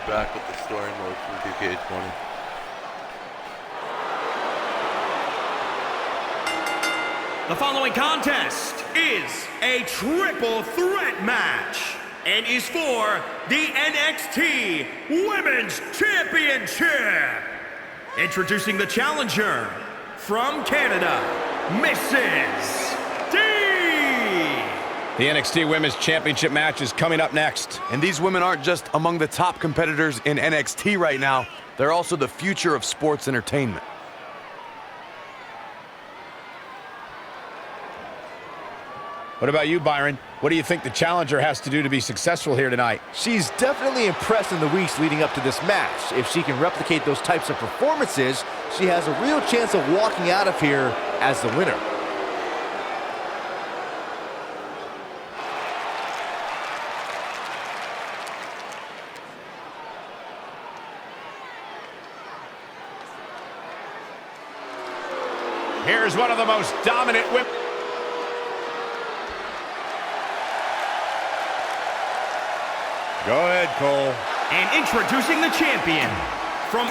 we're back with the story mode from 2K20. The following contest is a triple threat match and is for the NXT Women's Championship. Introducing the challenger from Canada, Mrs. D. The NXT Women's Championship match is coming up next. And these women aren't just among the top competitors in NXT right now, they're also the future of sports entertainment. What about you, Byron? What do you think the challenger has to do to be successful here tonight? She's definitely impressed in the weeks leading up to this match. If she can replicate those types of performances, she has a real chance of walking out of here as the winner. Here's one of the most dominant women. Go ahead, Cole. And introducing the champion from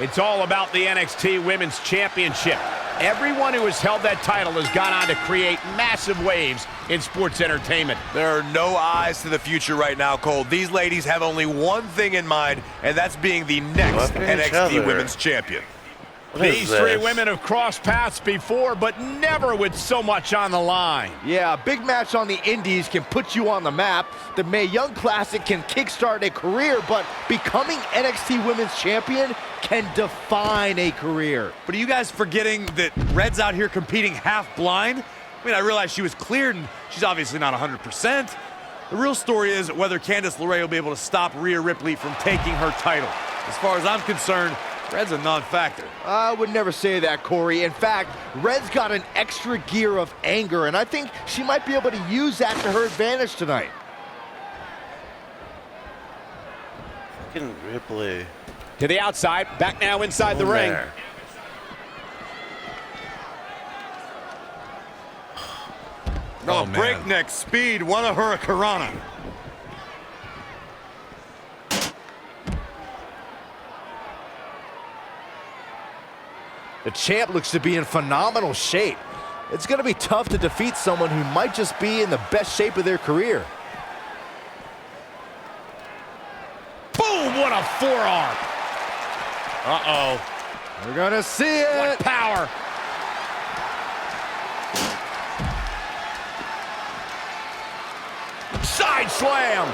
It's all about the NXT Women's Championship. Everyone who has held that title has gone on to create massive waves in sports entertainment. There are no eyes to the future right now, Cole. These ladies have only one thing in mind, and that's being the next NXT Women's Champion. These three women have crossed paths before, but never with so much on the line. Yeah, a big match on the Indies can put you on the map. The Mae Young Classic can kickstart a career, but becoming NXT Women's Champion can define a career. But are you guys forgetting that Red's out here competing half blind? I mean, I realize she was cleared, and she's obviously not 100%. The real story is whether Candice LeRae will be able to stop Rhea Ripley from taking her title. As far as I'm concerned, Red's a non-factor. I would never say that, Corey. In fact, Red's got an extra gear of anger, and I think she might be able to use that to her advantage tonight. Fucking Ripley. To the outside, back now inside the ring. There. Oh, breakneck speed, what a hurricanrana. The champ looks to be in phenomenal shape. It's going to be tough to defeat someone who might just be in the best shape of their career. Boom, what a forearm. Uh-oh. We're going to see it. What power. Side slam.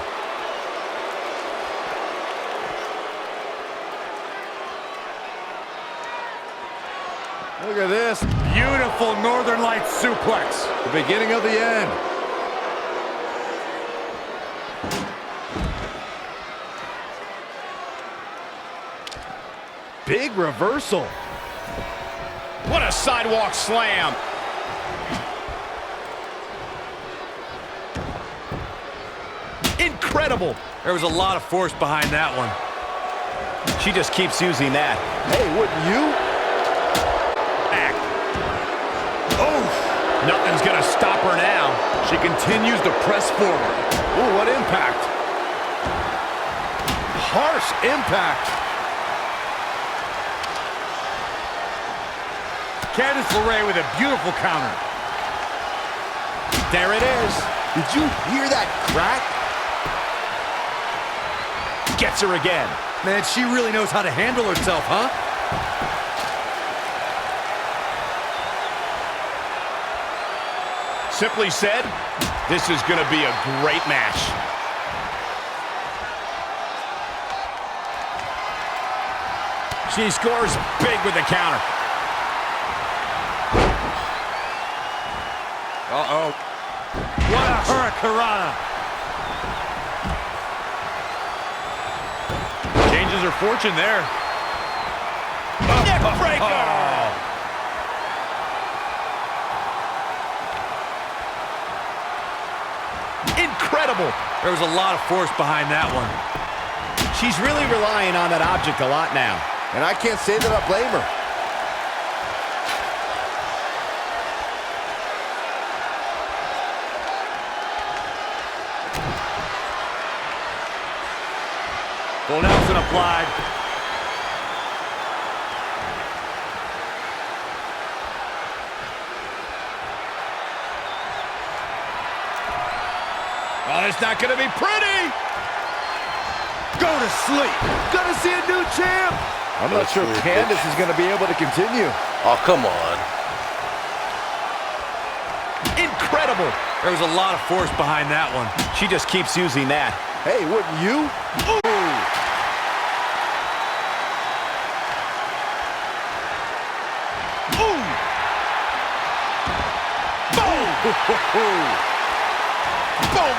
Look at this. Beautiful Northern Lights suplex. The beginning of the end. Big reversal. What a sidewalk slam. Incredible. There was a lot of force behind that one. She just keeps using that. Hey, wouldn't you? Nothing's gonna stop her now. She continues to press forward. Ooh, what impact. Harsh impact. Candice LeRae with a beautiful counter. There it is. Did you hear that crack? Gets her again. Man, she really knows how to handle herself, huh? Simply said, this is going to be a great match. She scores big with the counter. Uh-oh. What a hurricanrana. Changes her fortune there. Neck breaker! Incredible. There was a lot of force behind that one. She's really relying on that object a lot now. And I can't say that I blame her. Full Nelson applied. Oh, it's not going to be pretty. Go to sleep. Gonna see a new champ. I'm not sure if Candice is gonna be able to continue. Oh, come on. Incredible. There was a lot of force behind that one. She just keeps using that. Hey, wouldn't you? Ooh. Boom,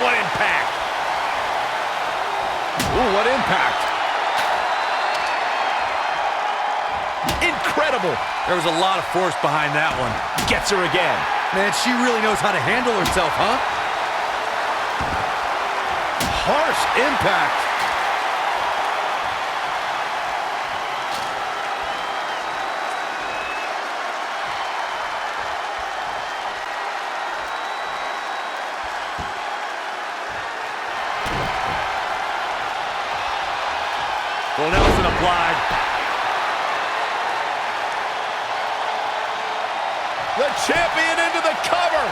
what impact. Ooh, what impact. Incredible. There was a lot of force behind that one. Gets her again. Man, she really knows how to handle herself, huh? Harsh impact. Full Nelson applied. The champion into the cover.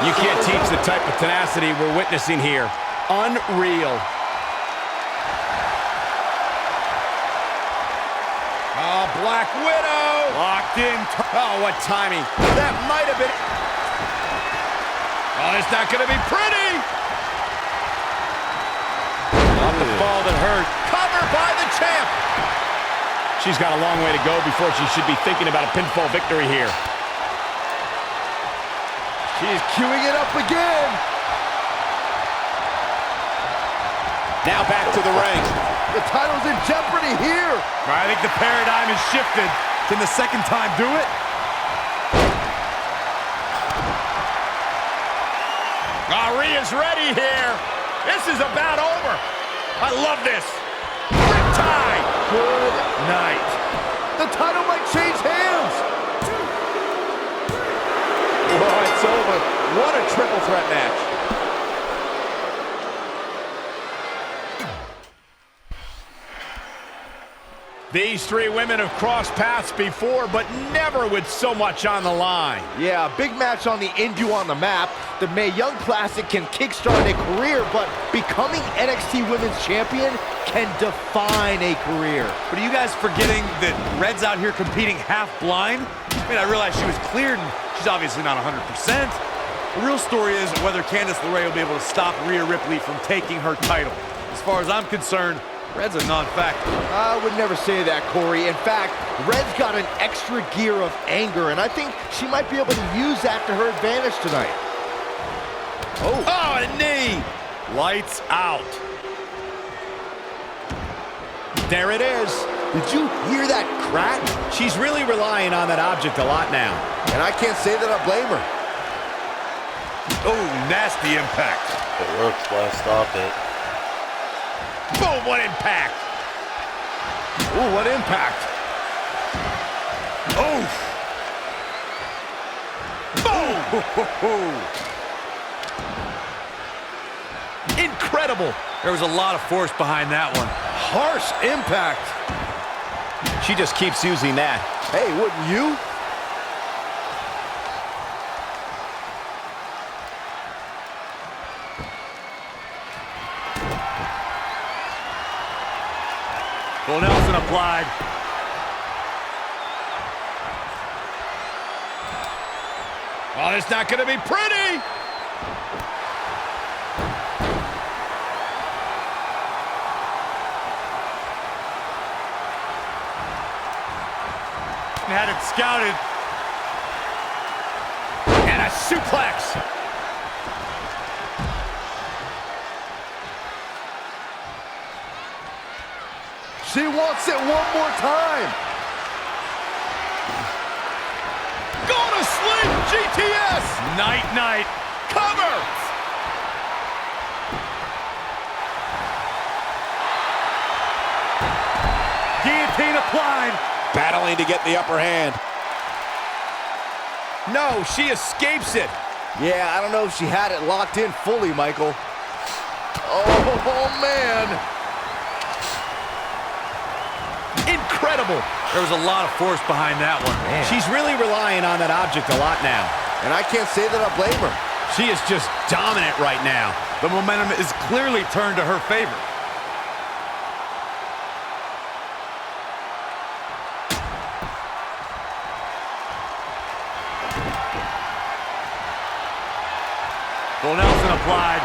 You can't teach the type of tenacity we're witnessing here. Unreal. Oh, Black Widow. Locked in. Oh, what timing. That might have been... Oh, it's not going to be pretty. Off the fall that hurt. Cover by the champ. She's got a long way to go before she should be thinking about a pinfall victory here. She's queuing it up again. Now back to the ring. The title's in jeopardy here. I think the paradigm has shifted. Can the second time do it? Rhea's ready here. This is about over. I love this. Riptide. Good night. The title might change hands. Oh, it's over. What a triple threat match. These three women have crossed paths before, but never with so much on the line. Yeah, big match on the Indue on the map. The Mae Young Classic can kickstart a career, but becoming NXT Women's Champion can define a career. But are you guys forgetting that Red's out here competing half blind? I mean, I realize she was cleared, and she's obviously not 100%. The real story is whether Candice LeRae will be able to stop Rhea Ripley from taking her title. As far as I'm concerned, Red's a non-factor. I would never say that, Corey. In fact, Red's got an extra gear of anger, and I think she might be able to use that to her advantage tonight. Oh, a knee. Lights out. There it is. Did you hear that crack? She's really relying on that object a lot now. And I can't say that I blame her. Oh, nasty impact. It works, why stop it? Boom, what impact. Ooh, what impact. Boom. Incredible. There was a lot of force behind that one. Harsh impact. She just keeps using that. Hey, wouldn't you? Full Nelson applied. Oh, it's not going to be pretty. Had it scouted. And a suplex. She wants it one more time. Go to sleep, GTS. Night, night. Cover. Guillotine applied. Battling to get the upper hand. No, she escapes it. Yeah, I don't know if she had it locked in fully, Michael. Oh, man. Incredible. There was a lot of force behind that one. Man. She's really relying on that object a lot now. And I can't say that I blame her. She is just dominant right now. The momentum is clearly turned to her favor. Full Nelson applied.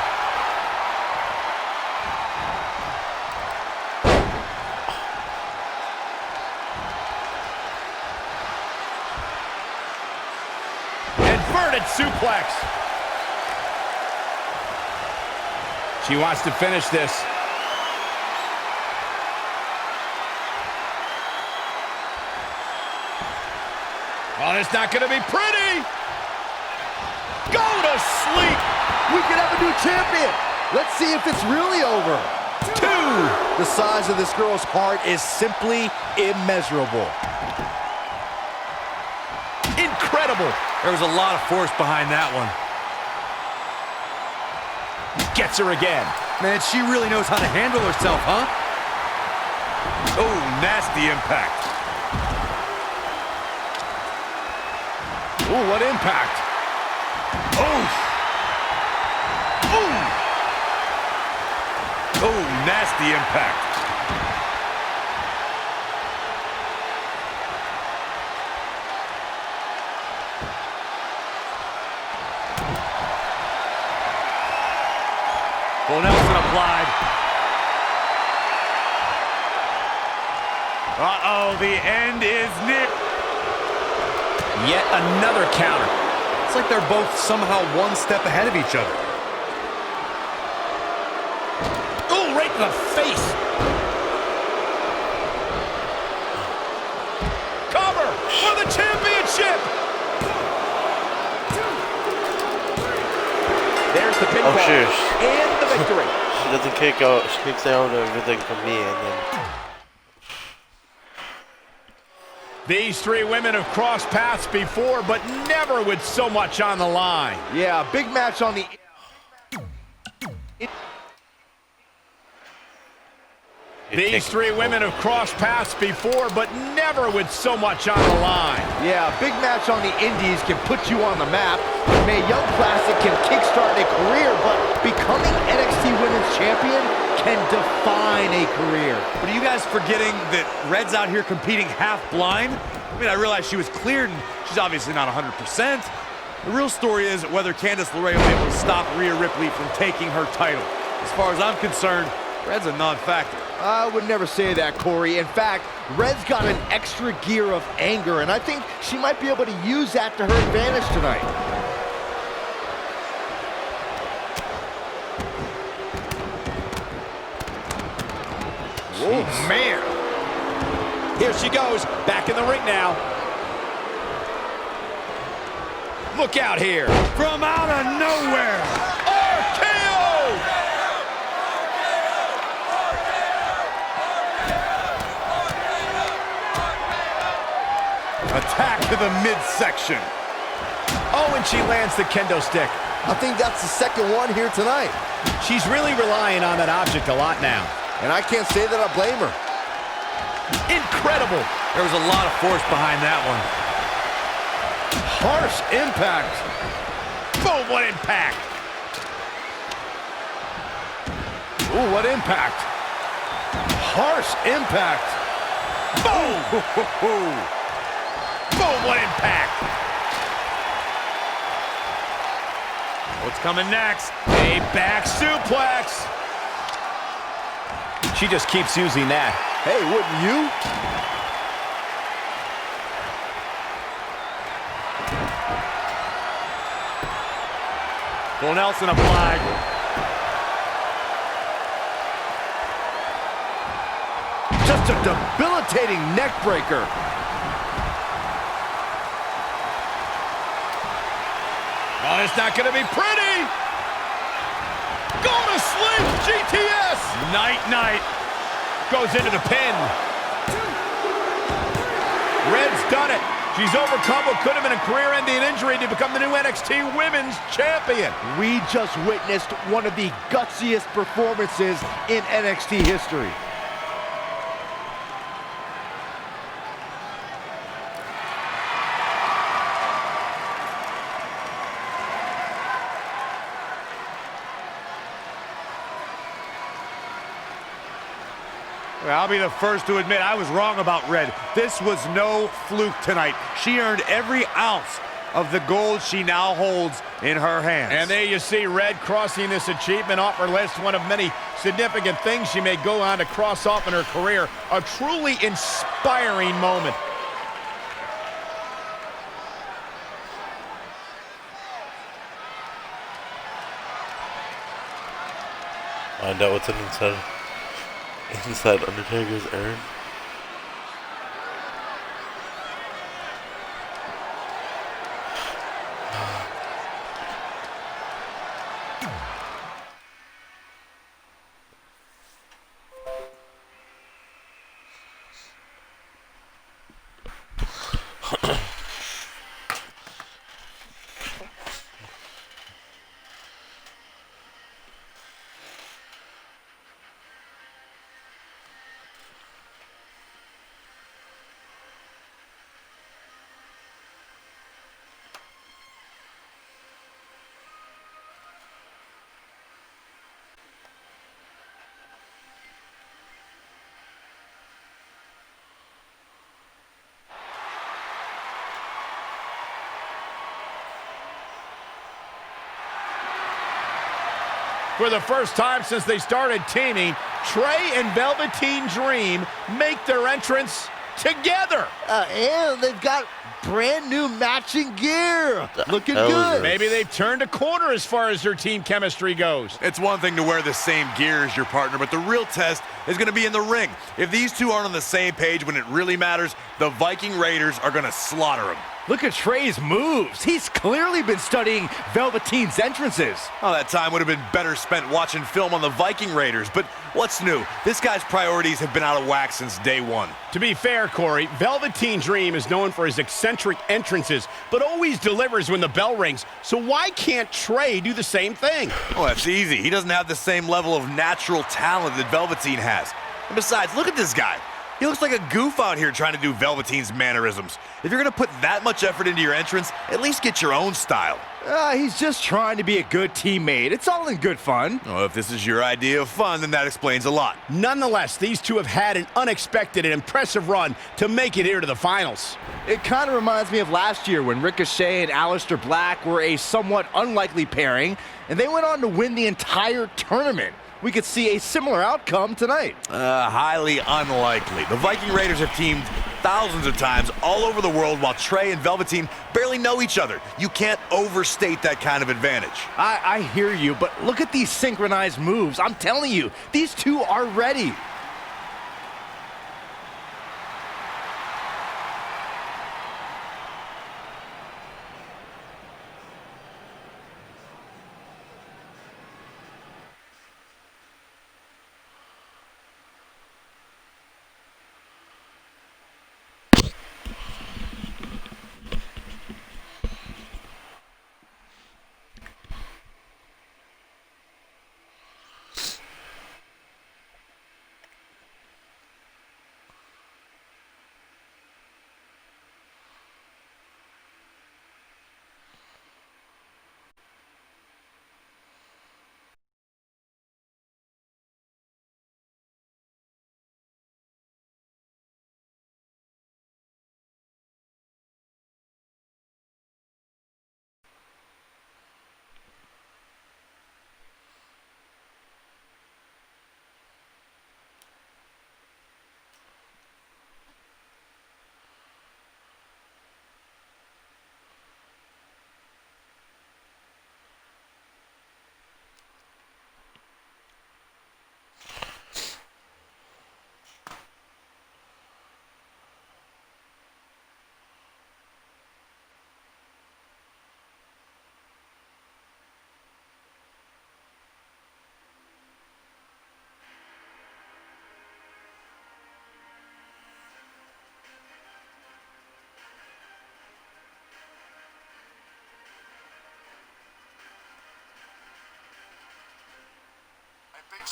Inverted suplex. She wants to finish this. Oh, it's not going to be pretty. Go to sleep. We could have a new champion. Let's see if it's really over. 2. The size of this girl's heart is simply immeasurable. Incredible. There was a lot of force behind that one. Gets her again. Man, she really knows how to handle herself, huh? Oh, nasty impact. Ooh, what impact. Oh! Oh! Oh, nasty impact. Full Nelson applied. Uh-oh, the end is near. Yet another counter. It's like they're both somehow one step ahead of each other. Ooh, right in the face. Cover for the championship. There's the pinfall. Oh, shush. And the victory. She doesn't kick out. She kicks out everything from me, and then These 3 women have crossed paths before, but never with so much on the line. Yeah, big match on the... These 3 women have crossed paths before, but never with so much on the line. Yeah, big match on the Indies can put you on the map. The Mae Young Classic can kickstart a career, but becoming NXT Women's Champion can define a career. But are you guys forgetting that Red's out here competing half blind? I mean, I realize she was cleared, and she's obviously not 100%. The real story is whether Candice LeRae will be able to stop Rhea Ripley from taking her title. As far as I'm concerned, Red's a non-factor. I would never say that, Corey. In fact, Red's got an extra gear of anger, and I think she might be able to use that to her advantage tonight. Oh, man. Here she goes, back in the ring now. Look out here. From out of nowhere. RKO! Attack to the midsection. Oh, and she lands the kendo stick. I think that's the second one here tonight. She's really relying on that object a lot now. And I can't say that I blame her. Incredible. There was a lot of force behind that one. Harsh impact. Boom, what impact. Ooh, what impact. Harsh impact. Boom. Boom, what impact. What's coming next? A back suplex. She just keeps using that. Hey, wouldn't you? Full Nelson applied. Just a debilitating neck breaker. Oh, it's not going to be pretty. Go to sleep, GTS. Night. Goes into the pin. Red's done it. She's overcome what could have been a career-ending injury to become the new NXT Women's Champion. We just witnessed one of the gutsiest performances in NXT history. Well, I'll be the first to admit I was wrong about Red. This was no fluke tonight. She earned every ounce of the gold she now holds in her hands. And there you see Red crossing this achievement off her list, one of many significant things she may go on to cross off in her career. A truly inspiring moment. Find out what's inside Undertaker's urn. For the first time since they started teaming, Trey and Velveteen Dream make their entrance together. And they've got brand new matching gear. Looking hell is good. this? Maybe they've turned a corner as far as their team chemistry goes. It's one thing to wear the same gear as your partner, but the real test is going to be in the ring. If these two aren't on the same page when it really matters, the Viking Raiders are going to slaughter them. Look at Trey's moves. He's clearly been studying Velveteen's entrances. Oh, that time would have been better spent watching film on the Viking Raiders, but what's new? This guy's priorities have been out of whack since day one. To be fair, Corey, Velveteen Dream is known for his eccentric entrances, but always delivers when the bell rings. So why can't Trey do the same thing? Oh, that's easy. He doesn't have the same level of natural talent that Velveteen has. And besides, look at this guy. He looks like a goof out here trying to do Velveteen's mannerisms. If you're going to put that much effort into your entrance, at least get your own style. He's just trying to be a good teammate. It's all in good fun. Oh, if this is your idea of fun, then that explains a lot. Nonetheless, these two have had an unexpected and impressive run to make it here to the finals. It kind of reminds me of last year when Ricochet and Aleister Black were a somewhat unlikely pairing, and they went on to win the entire tournament. We could see a similar outcome tonight. Highly unlikely. The Viking Raiders have teamed thousands of times all over the world while Trey and Velveteen barely know each other. You can't overstate that kind of advantage. I hear you, but look at these synchronized moves. I'm telling you, these two are ready.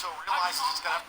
also realizes he's going to...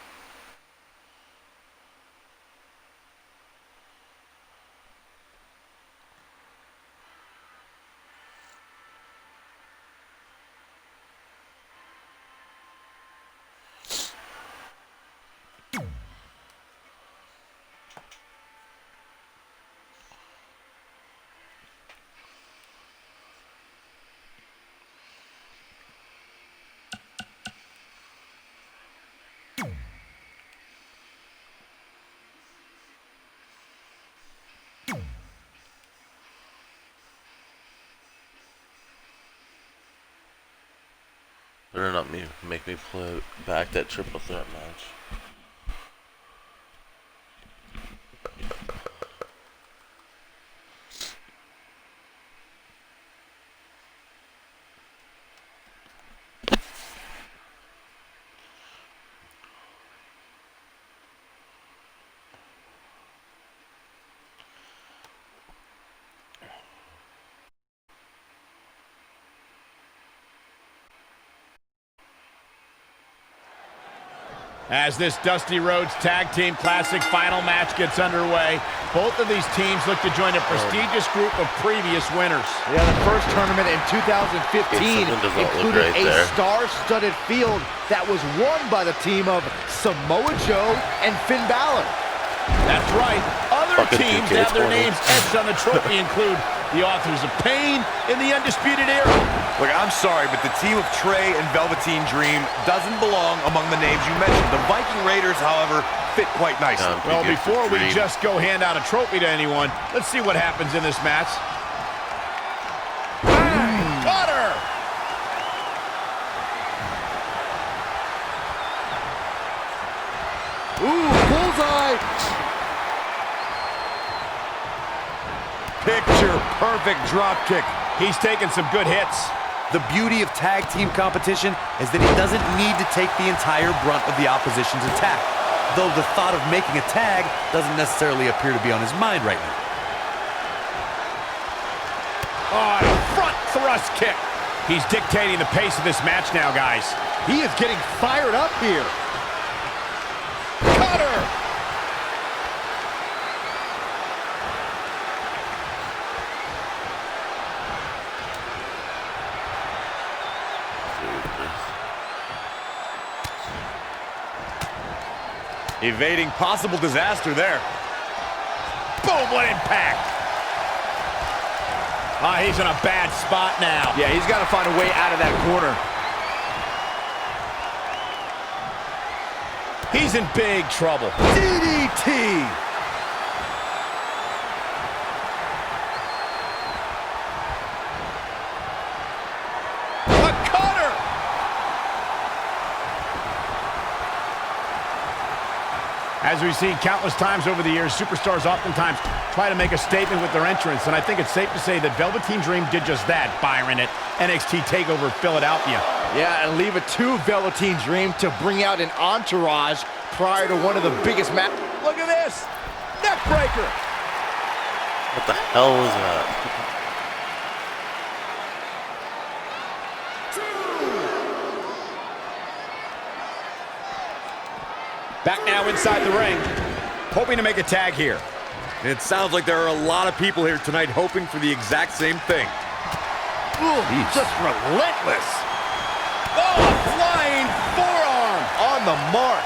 Better not make me play back that triple threat match. As this Dusty Rhodes Tag Team Classic final match gets underway, both of these teams look to join a prestigious group of previous winners. Yeah, the first tournament in 2015 included a star-studded field that was won by the team of Samoa Joe and Finn Balor. That's right. Other teams that have their names etched on the trophy include the Authors of Pain in the Undisputed Era. Look, I'm sorry, but the team of Trey and Velveteen Dream doesn't belong among the names you mentioned. The Viking Raiders, however, fit quite nicely. Well, before we just go hand out a trophy to anyone, let's see what happens in this match. Cutter! Ooh, bullseye! Picture-perfect drop kick. He's taking some good hits. The beauty of tag team competition is that he doesn't need to take the entire brunt of the opposition's attack, though the thought of making a tag doesn't necessarily appear to be on his mind right now. Oh, a front thrust kick. He's dictating the pace of this match now, guys. He is getting fired up here. Cutter! Evading possible disaster there. Boom, what impact! Ah, he's in a bad spot now. Yeah, he's got to find a way out of that corner. He's in big trouble. DDT! A cutter! As we've seen countless times over the years, superstars oftentimes try to make a statement with their entrance, and I think it's safe to say that Velveteen Dream did just that, Byron, at NXT TakeOver Philadelphia. Yeah, and leave it to Velveteen Dream to bring out an entourage prior to one of the biggest matches. Look at this! Neck breaker! What the hell was that? Back now inside the ring, hoping to make a tag here. It sounds like there are a lot of people here tonight hoping for the exact same thing. Ooh, just relentless. Oh, a flying forearm! On the mark.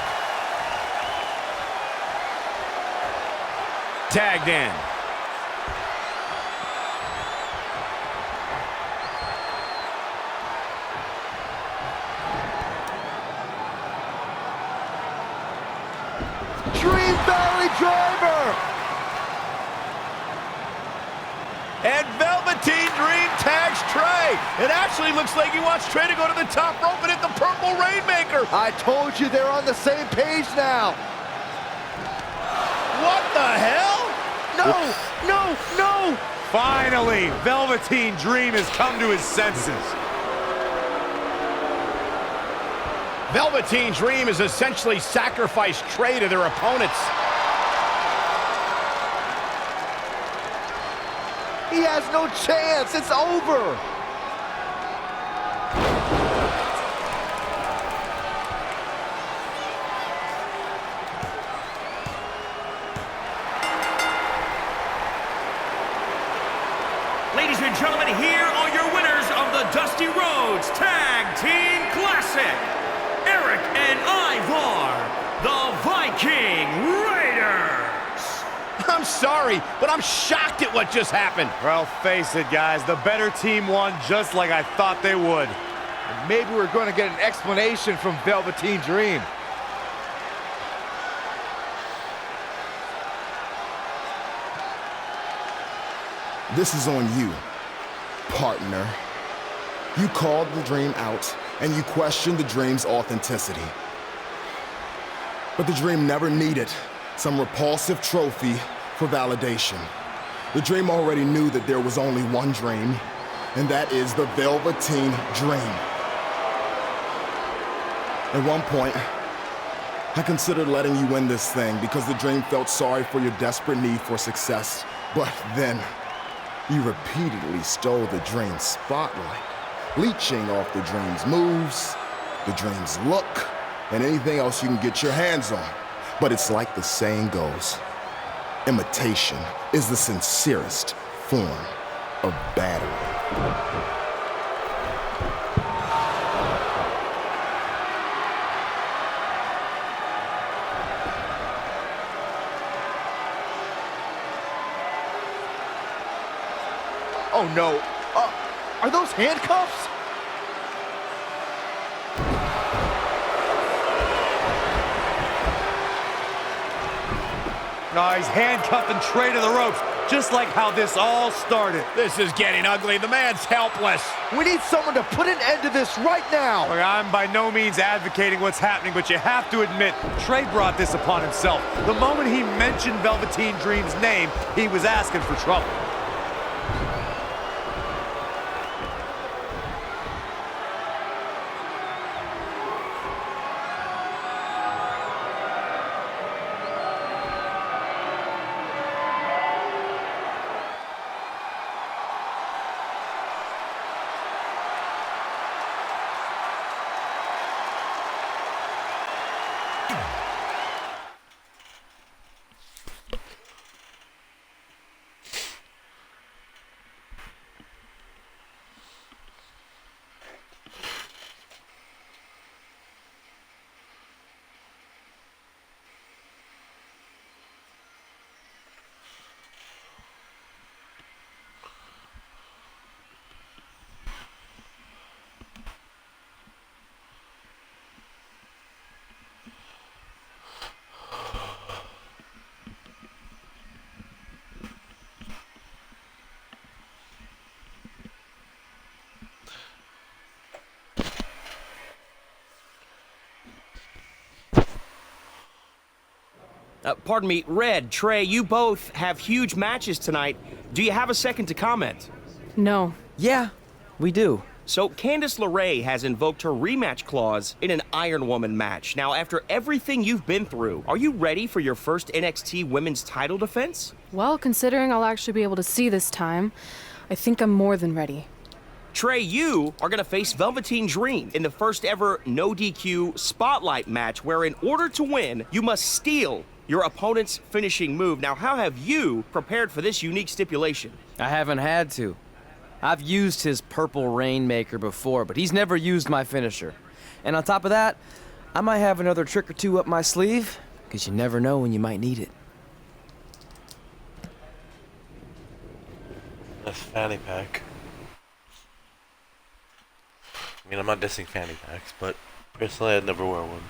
Tagged in. Dream Valley Driver. And Velveteen Dream tags Trey. It actually looks like he wants Trey to go to the top rope and hit the Purple Rainmaker. I told you they're on the same page now. What the hell? No, no, no. Finally, Velveteen Dream has come to his senses. Velveteen Dream has essentially sacrificed Trey to their opponents. He has no chance. It's over. Ladies and gentlemen, here are your winners of the Dusty Rhodes Tag Team Classic. Eric and Ivar, the Viking Raiders. I'm sorry, but I'm shocked at what just happened. Well, face it, guys. The better team won just like I thought they would. Maybe we're going to get an explanation from Velveteen Dream. This is on you, partner. You called the Dream out, and you questioned the Dream's authenticity. But the Dream never needed some repulsive trophy for validation. The Dream already knew that there was only one Dream, and that is the Velveteen Dream. At one point, I considered letting you win this thing because the Dream felt sorry for your desperate need for success. But then, you repeatedly stole the Dream's spotlight, leeching off the Dream's moves, the Dream's look, and anything else you can get your hands on. But it's like the saying goes, imitation is the sincerest form of battery. Oh no, are those handcuffs? No, he's handcuffing Trey to the ropes, just like how this all started. This is getting ugly. The man's helpless. We need someone to put an end to this right now. Look, I'm by no means advocating what's happening, but you have to admit, Trey brought this upon himself. The moment he mentioned Velveteen Dream's name, he was asking for trouble. Pardon me, Red, Trey, you both have huge matches tonight. Do you have a second to comment? No. Yeah, we do. So, Candice LeRae has invoked her rematch clause in an Iron Woman match. Now, after everything you've been through, are you ready for your first NXT Women's title defense? Well, considering I'll actually be able to see this time, I think I'm more than ready. Trey, you are going to face Velveteen Dream in the first ever no DQ spotlight match, where in order to win, you must steal your opponent's finishing move. Now, how have you prepared for this unique stipulation? I haven't had to. I've used his purple Rainmaker before, but he's never used my finisher. And on top of that, I might have another trick or two up my sleeve, because you never know when you might need it. That's fanny pack. I mean, I'm not dissing fanny packs, but personally, I'd never wear one.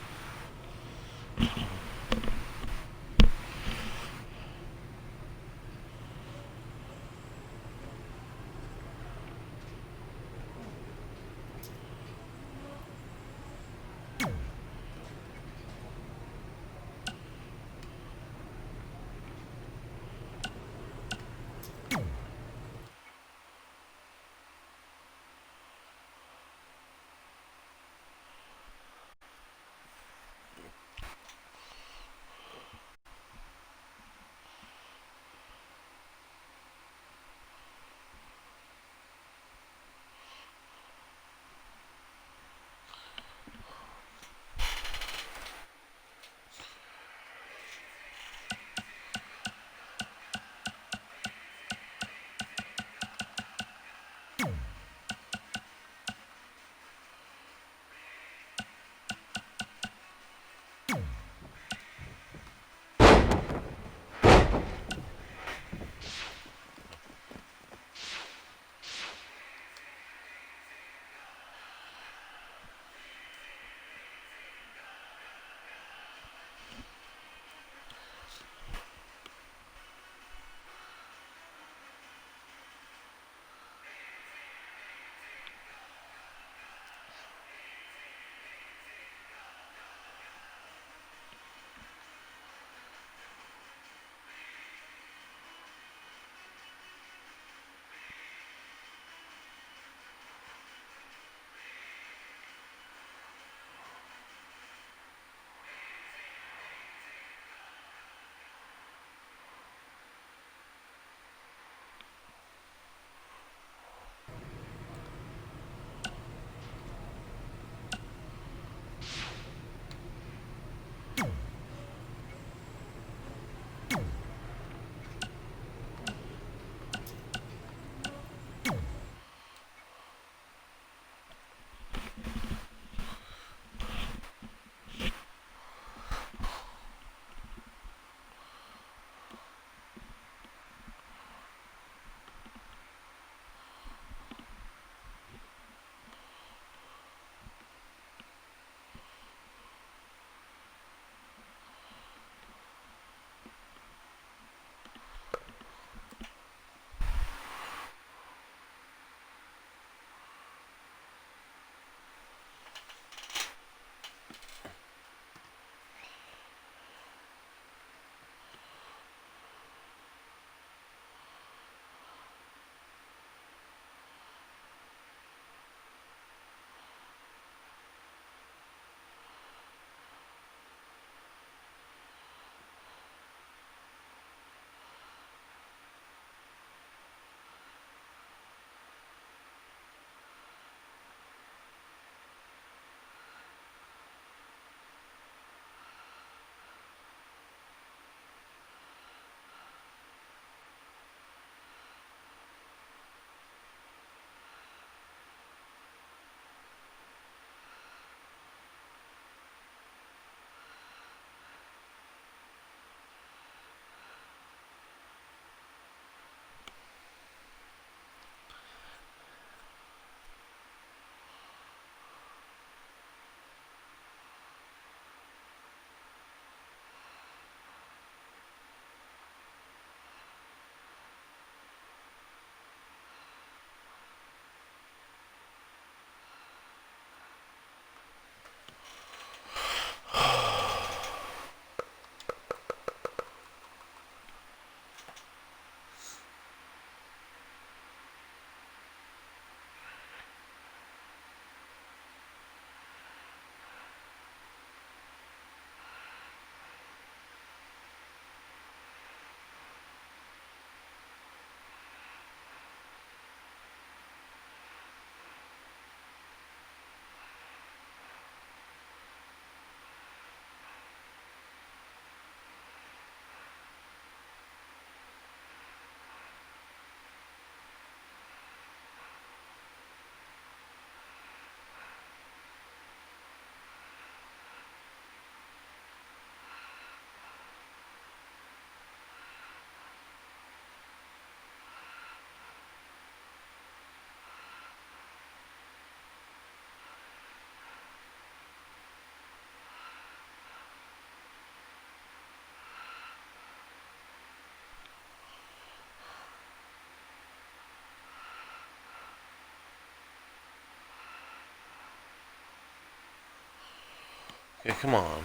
Okay, come on.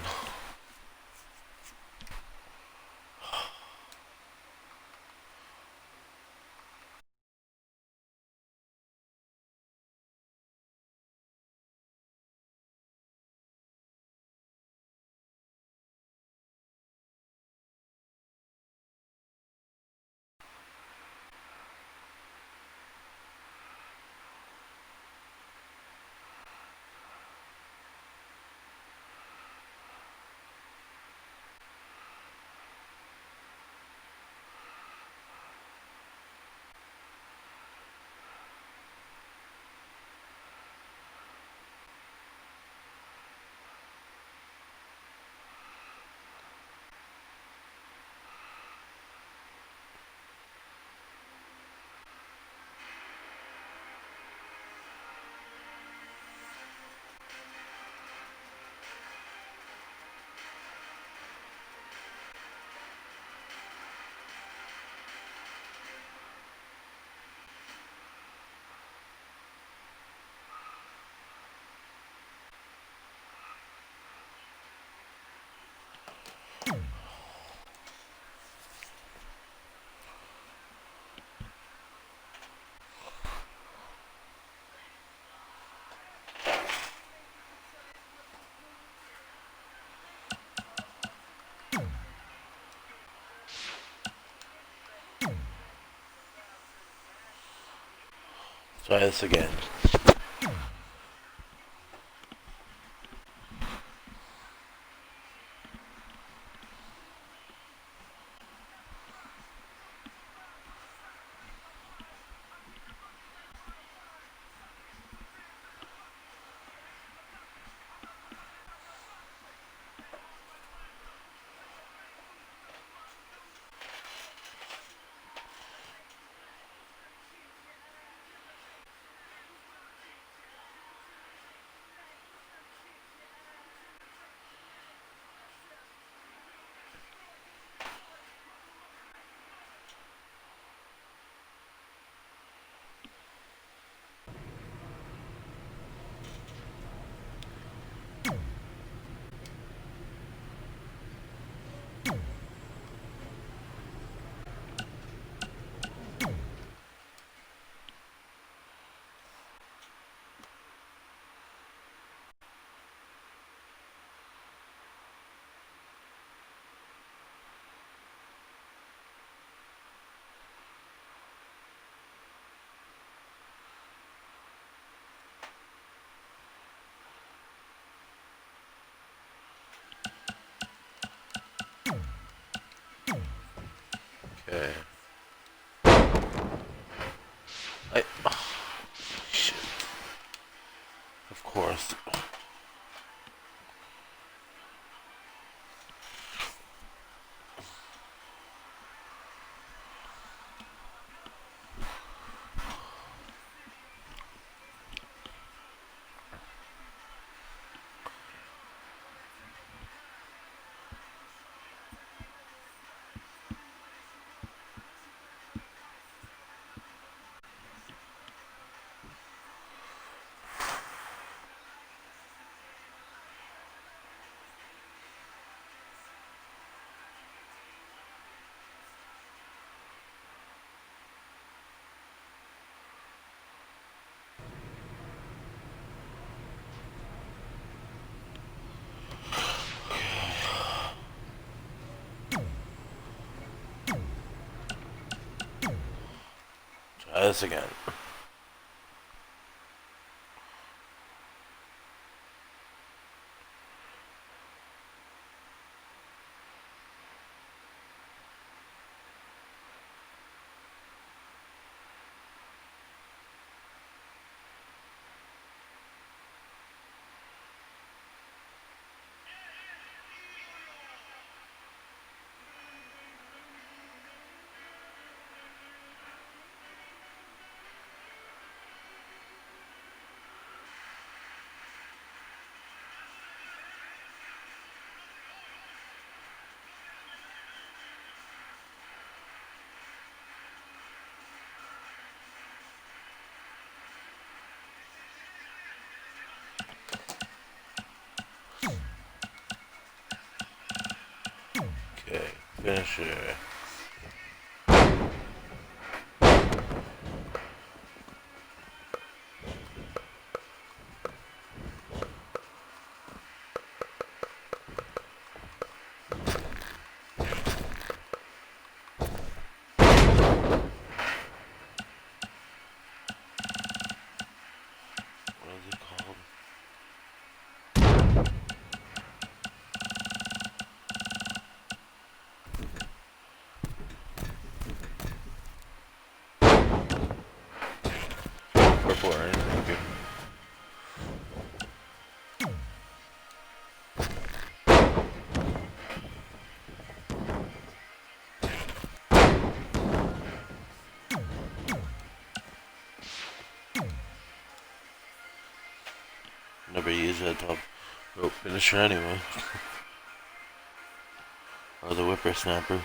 Try this again. Okay. Shit. Of course. Try this again. Finisher. What is it called? Purple Rainmaker. Never use that top rope finisher anyway. Or the whippersnapper.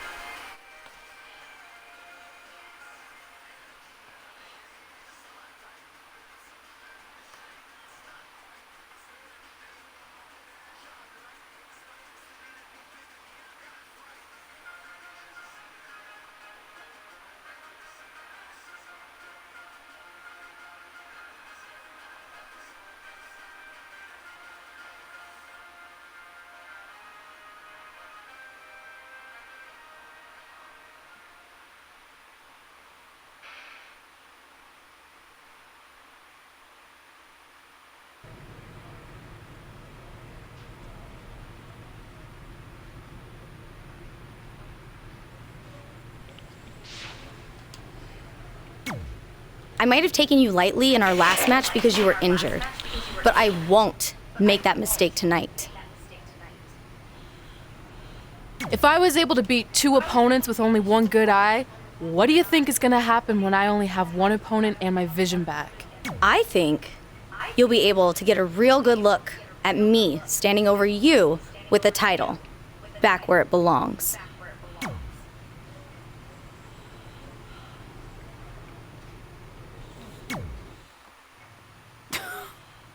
I might have taken you lightly in our last match because you were injured, but I won't make that mistake tonight. If I was able to beat 2 opponents with only 1 good eye, what do you think is gonna happen when I only have 1 opponent and my vision back? I think you'll be able to get a real good look at me standing over you with the title, back where it belongs.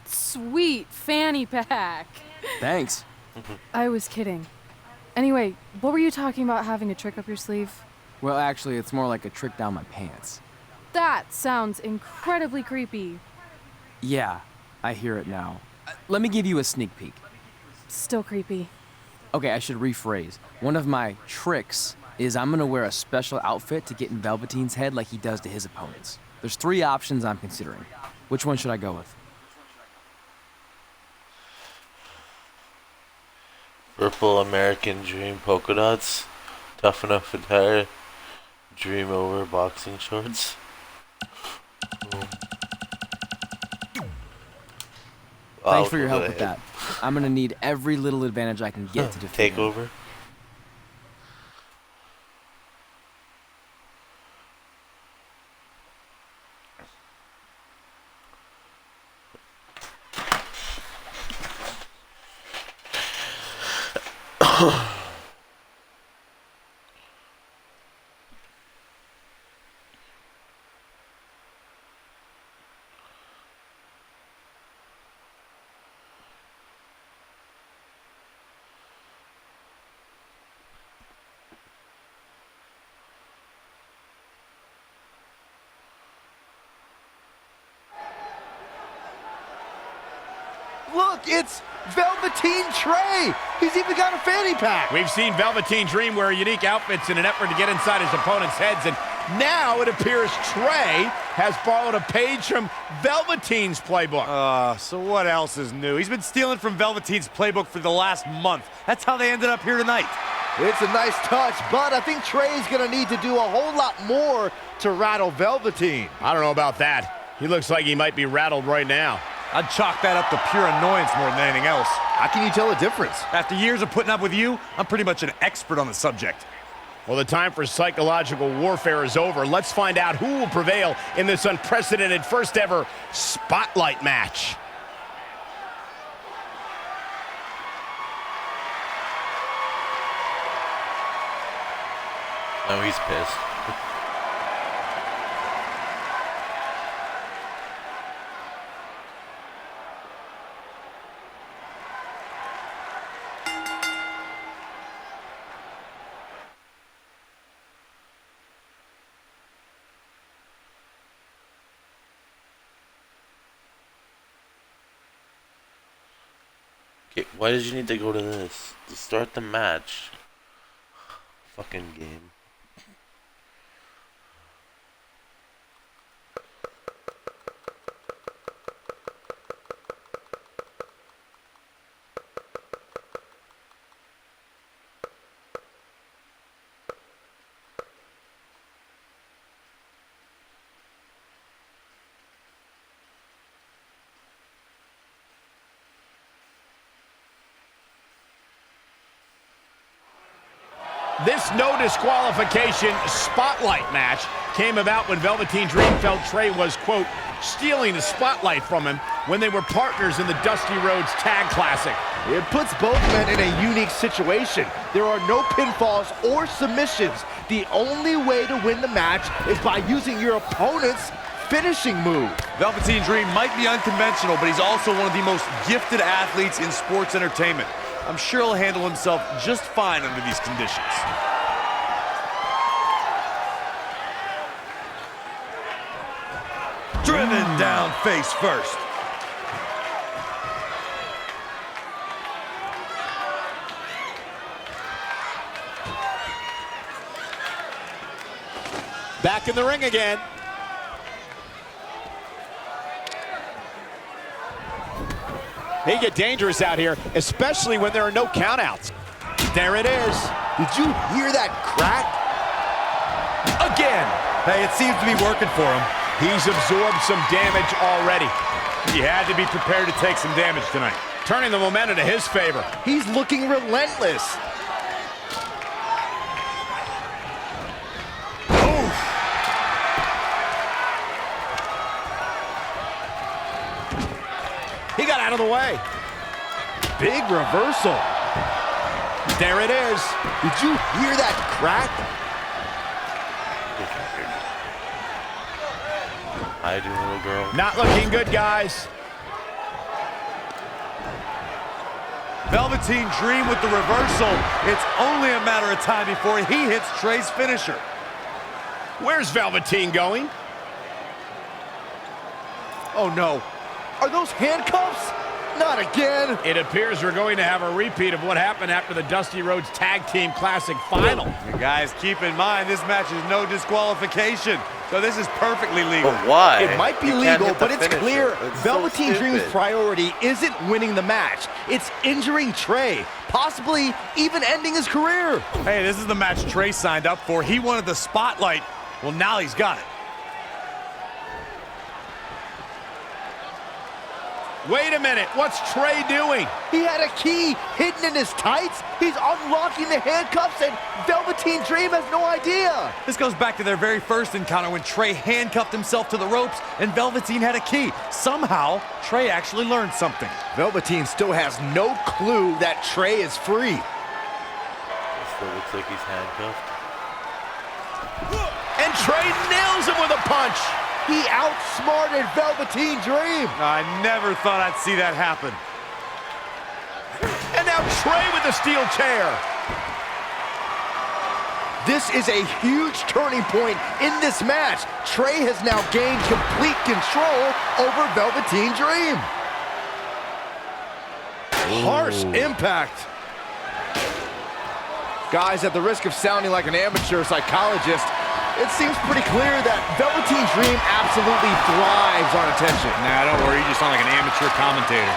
Sweet fanny pack. Thanks. I was kidding. Anyway, what were you talking about having a trick up your sleeve? Well, actually, it's more like a trick down my pants. That sounds incredibly creepy. Yeah, I hear it now. Let me give you a sneak peek. Still creepy. Okay, I should rephrase. One of my tricks is I'm gonna wear a special outfit to get in Velveteen's head like he does to his opponents. There's 3 options I'm considering. Which one should I go with? Purple American Dream polka dots. Tough enough attire. Dream over boxing shorts. Thanks for your help with that. I'm gonna need every little advantage I can get to defeat Take him. over. Look, it's Velveteen Trey. He's even got a fanny pack. We've seen Velveteen Dream wear unique outfits in an effort to get inside his opponent's heads, and now it appears Trey has borrowed a page from Velveteen's playbook. So what else is new? He's been stealing from Velveteen's playbook for the last month. That's how they ended up here tonight. It's a nice touch, but I think Trey's going to need to do a whole lot more to rattle Velveteen. I don't know about that. He looks like he might be rattled right now. I'd chalk that up to pure annoyance more than anything else. How can you tell the difference? After years of putting up with you, I'm pretty much an expert on the subject. Well, the time for psychological warfare is over. Let's find out who will prevail in this unprecedented first ever Spotlight match. Now he's pissed. Okay, why did you need to go to this? To start the match. Fucking game. This no disqualification spotlight match came about when Velveteen Dream felt Trey was, quote, stealing the spotlight from him when they were partners in the Dusty Rhodes Tag Classic. It puts both men in a unique situation. There are no pinfalls or submissions. The only way to win the match is by using your opponent's finishing move. Velveteen Dream might be unconventional, but he's also one of the most gifted athletes in sports entertainment. I'm sure he'll handle himself just fine under these conditions. Driven down face first. Back in the ring again. They get dangerous out here, especially when there are no countouts. There it is. Did you hear that crack? Again. Hey, it seems to be working for him. He's absorbed some damage already. He had to be prepared to take some damage tonight. Turning the momentum to his favor. He's looking relentless. He got out of the way. Big reversal. There it is. Did you hear that crack? Hi, little girl. Not looking good, guys. Velveteen Dream with the reversal. It's only a matter of time before he hits Trey's finisher. Where's Velveteen going? Oh no. Are those handcuffs? Not again. It appears we're going to have a repeat of what happened after the Dusty Rhodes Tag Team Classic Final. You guys, keep in mind, this match is no disqualification, so this is perfectly legal. But why? It might be You can't legal, hit the but it's finisher. clear It's so Velveteen Dream's stupid. priority isn't winning the match. It's injuring Trey, possibly even ending his career. Hey, this is the match Trey signed up for. He wanted the spotlight. Well, now he's got it. Wait a minute, what's Trey doing? He had a key hidden in his tights. He's unlocking the handcuffs, and Velveteen Dream has no idea. This goes back to their very first encounter when Trey handcuffed himself to the ropes and Velveteen had a key. Somehow, Trey actually learned something. Velveteen still has no clue that Trey is free. Still looks like he's handcuffed. And Trey nails him with a punch. He outsmarted Velveteen Dream. I never thought I'd see that happen. And now Trey with the steel chair. This is a huge turning point in this match. Trey has now gained complete control over Velveteen Dream. Harsh impact. Guys, at the risk of sounding like an amateur psychologist, it seems pretty clear that Velveteen Dream absolutely thrives on attention. Nah, don't worry, you just sound like an amateur commentator.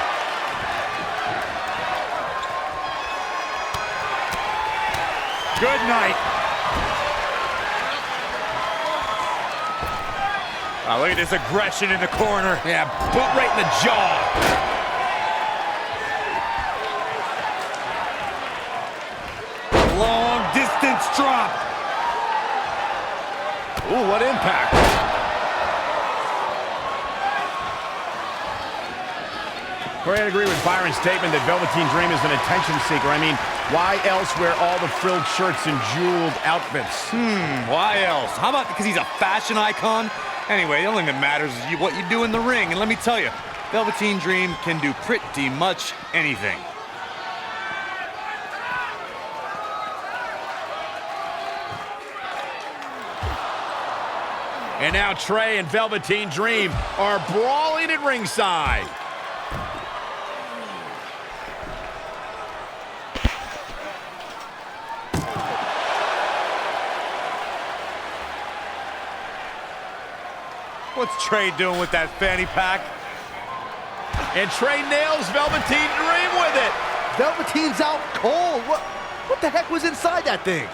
Good night. Oh, look at this aggression in the corner. Yeah, boot right in the jaw. Long distance drop. Ooh, what impact. Corey, I agree with Byron's statement that Velveteen Dream is an attention seeker. I mean, why else wear all the frilled shirts and jeweled outfits? Why else? How about because he's a fashion icon? Anyway, the only thing that matters is what you do in the ring. And let me tell you, Velveteen Dream can do pretty much anything. And now Trey and Velveteen Dream are brawling at ringside. What's Trey doing with that fanny pack? And Trey nails Velveteen Dream with it. Velveteen's out cold. What the heck was inside that thing?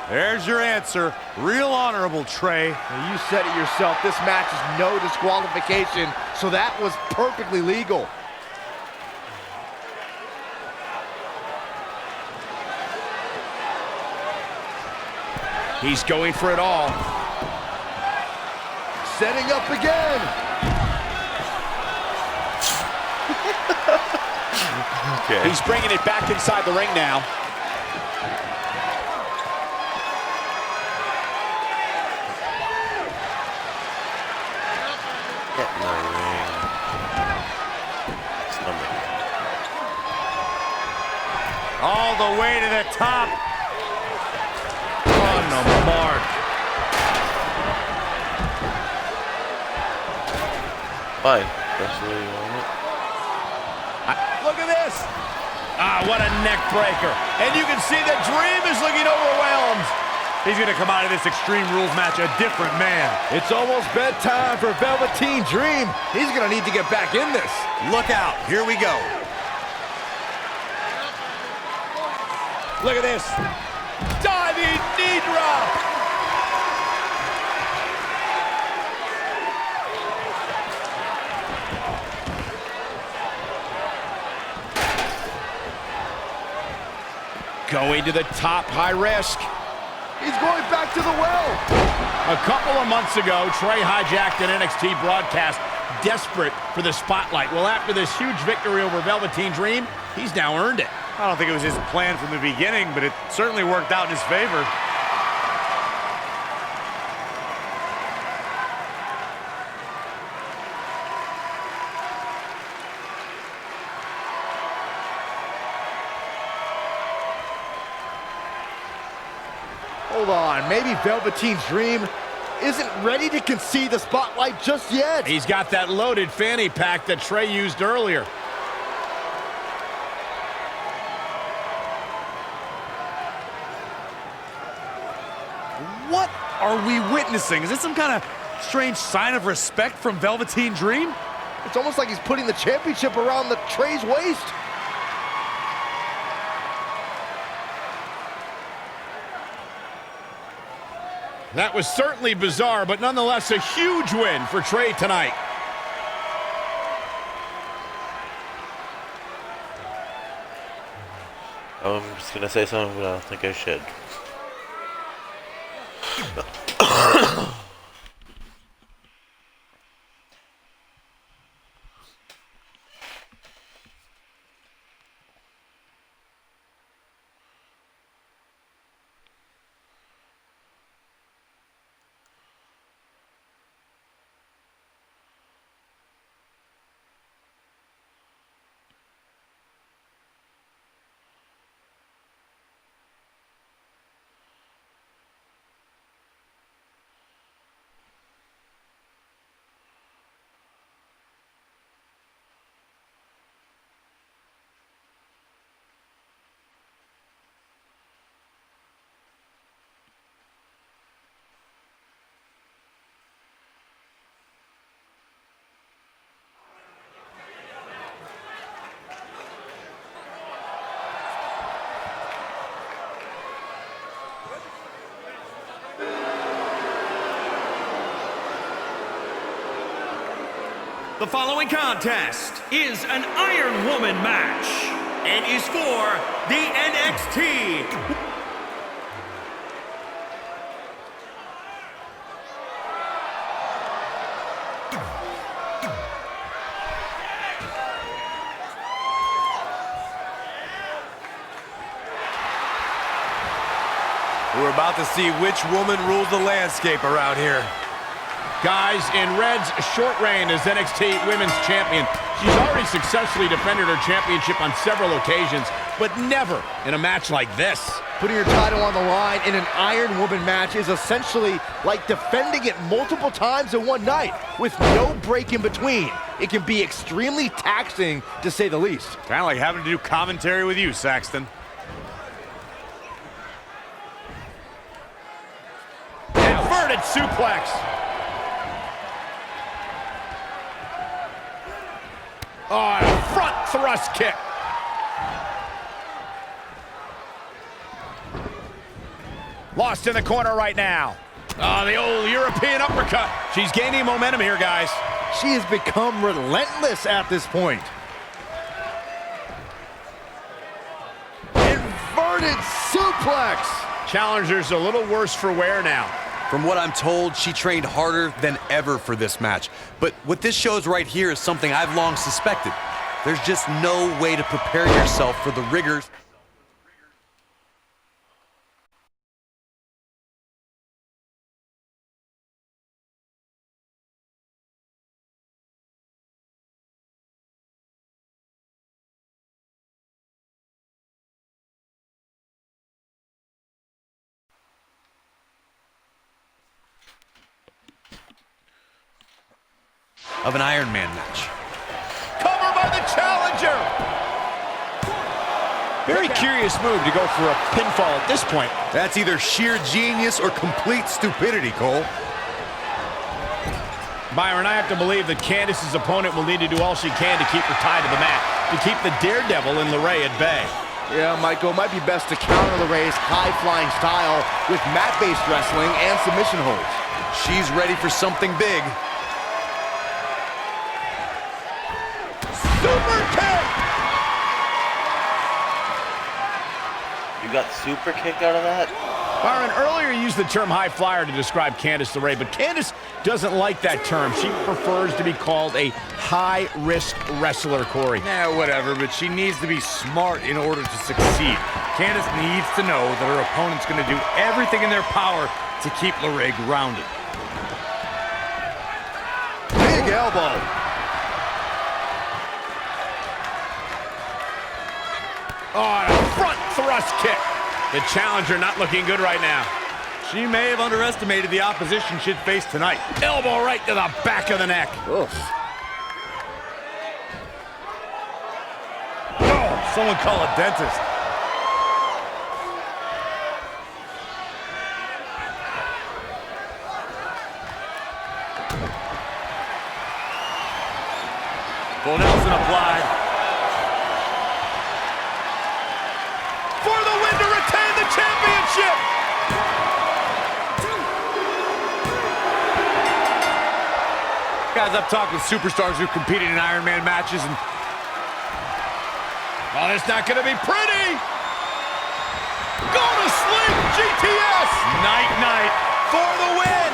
There's your answer. Real honorable, Trey. Now, you said it yourself. This match is no disqualification, so that was perfectly legal. He's going for it all. Setting up again. Okay. He's bringing it back inside the ring now. Get in the ring. Stomach. All the way to the top. On the mark. Fine. That's the way you want it. Look at this. Ah, what a neck breaker. And you can see that Dream is looking overwhelmed. He's going to come out of this Extreme Rules match a different man. It's almost bedtime for Velveteen Dream. He's gonna need to get back in this. Look out. Here we go. Look at this. Diving knee drop. Going to the top, high risk. He's going back to the well. A couple of months ago, Trey hijacked an NXT broadcast, desperate for the spotlight. Well, after this huge victory over Velveteen Dream, he's now earned it. I don't think it was his plan from the beginning, but it certainly worked out in his favor. Hold on, maybe Velveteen Dream isn't ready to concede the spotlight just yet. He's got that loaded fanny pack that Trey used earlier. What are we witnessing? Is this some kind of strange sign of respect from Velveteen Dream? It's almost like he's putting the championship around the Trey's waist. That was certainly bizarre, but nonetheless a huge win for Trey tonight. I'm just gonna say something, but I don't think I should. The following contest is an Iron Woman match and is for the NXT. We're about to see which woman rules the landscape around here. Guys, in Red's short reign as NXT Women's Champion, she's already successfully defended her championship on several occasions, but never in a match like this. Putting your title on the line in an Iron Woman match is essentially like defending it multiple times in one night with no break in between. It can be extremely taxing, to say the least. Kind of like having to do commentary with you, Saxton. Inverted suplex. Oh, and a front thrust kick. Lost in the corner right now. Oh, the old European uppercut. She's gaining momentum here, guys. She has become relentless at this point. Inverted suplex. Challenger's a little worse for wear now. From what I'm told, she trained harder than ever for this match. But what this shows right here is something I've long suspected. There's just no way to prepare yourself for the rigors of an Iron Man match. Cover by the challenger. Very curious move to go for a pinfall at this point. That's either sheer genius or complete stupidity, Cole. Byron, I have to believe that Candice's opponent will need to do all she can to keep her tied to the mat, to keep the daredevil in LeRae at bay. Yeah, Michael, it might be best to counter LeRae's high-flying style with mat-based wrestling and submission holds. She's ready for something big. Super kick! You got super kick out of that? Byron, earlier you used the term high flyer to describe Candice LeRae, but Candice doesn't like that term. She prefers to be called a high-risk wrestler, Corey. Yeah, whatever, but she needs to be smart in order to succeed. Candice needs to know that her opponent's going to do everything in their power to keep LeRae grounded. Big elbow. Oh, and a front thrust kick. The challenger not looking good right now. She may have underestimated the opposition she'd face tonight. Elbow right to the back of the neck. Oof. Oh, someone call a dentist. Full Nelson applied. For the win to retain the championship. Guys, I've talked with superstars who competed in Iron Man matches, and oh, it's not going to be pretty. Go to sleep, GTS. night-night. For the win.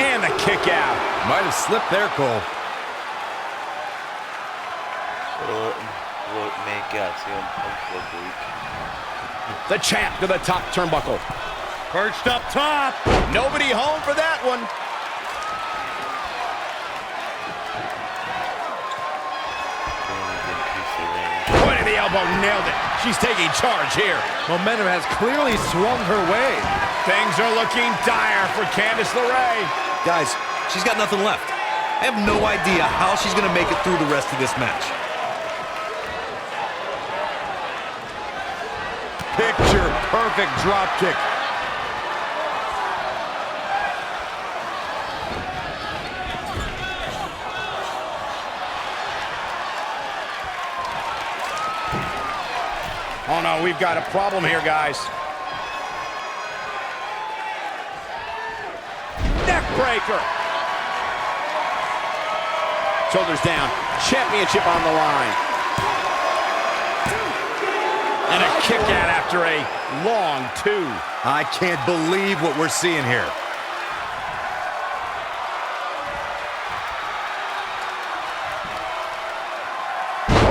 And the kick out. Might have slipped there, Cole. Look, make out. See him look weak. The champ to the top turnbuckle. Perched up top. Nobody home for that one. Point of the elbow, nailed it. She's taking charge here. Momentum has clearly swung her way. Things are looking dire for Candice LeRae. Guys, she's got nothing left. I have no idea how she's going to make it through the rest of this match. Picture perfect drop kick. Oh no, we've got a problem here, guys. Neck breaker. Shoulders down. Championship on the line. And a kick out after a long two. I can't believe what we're seeing here.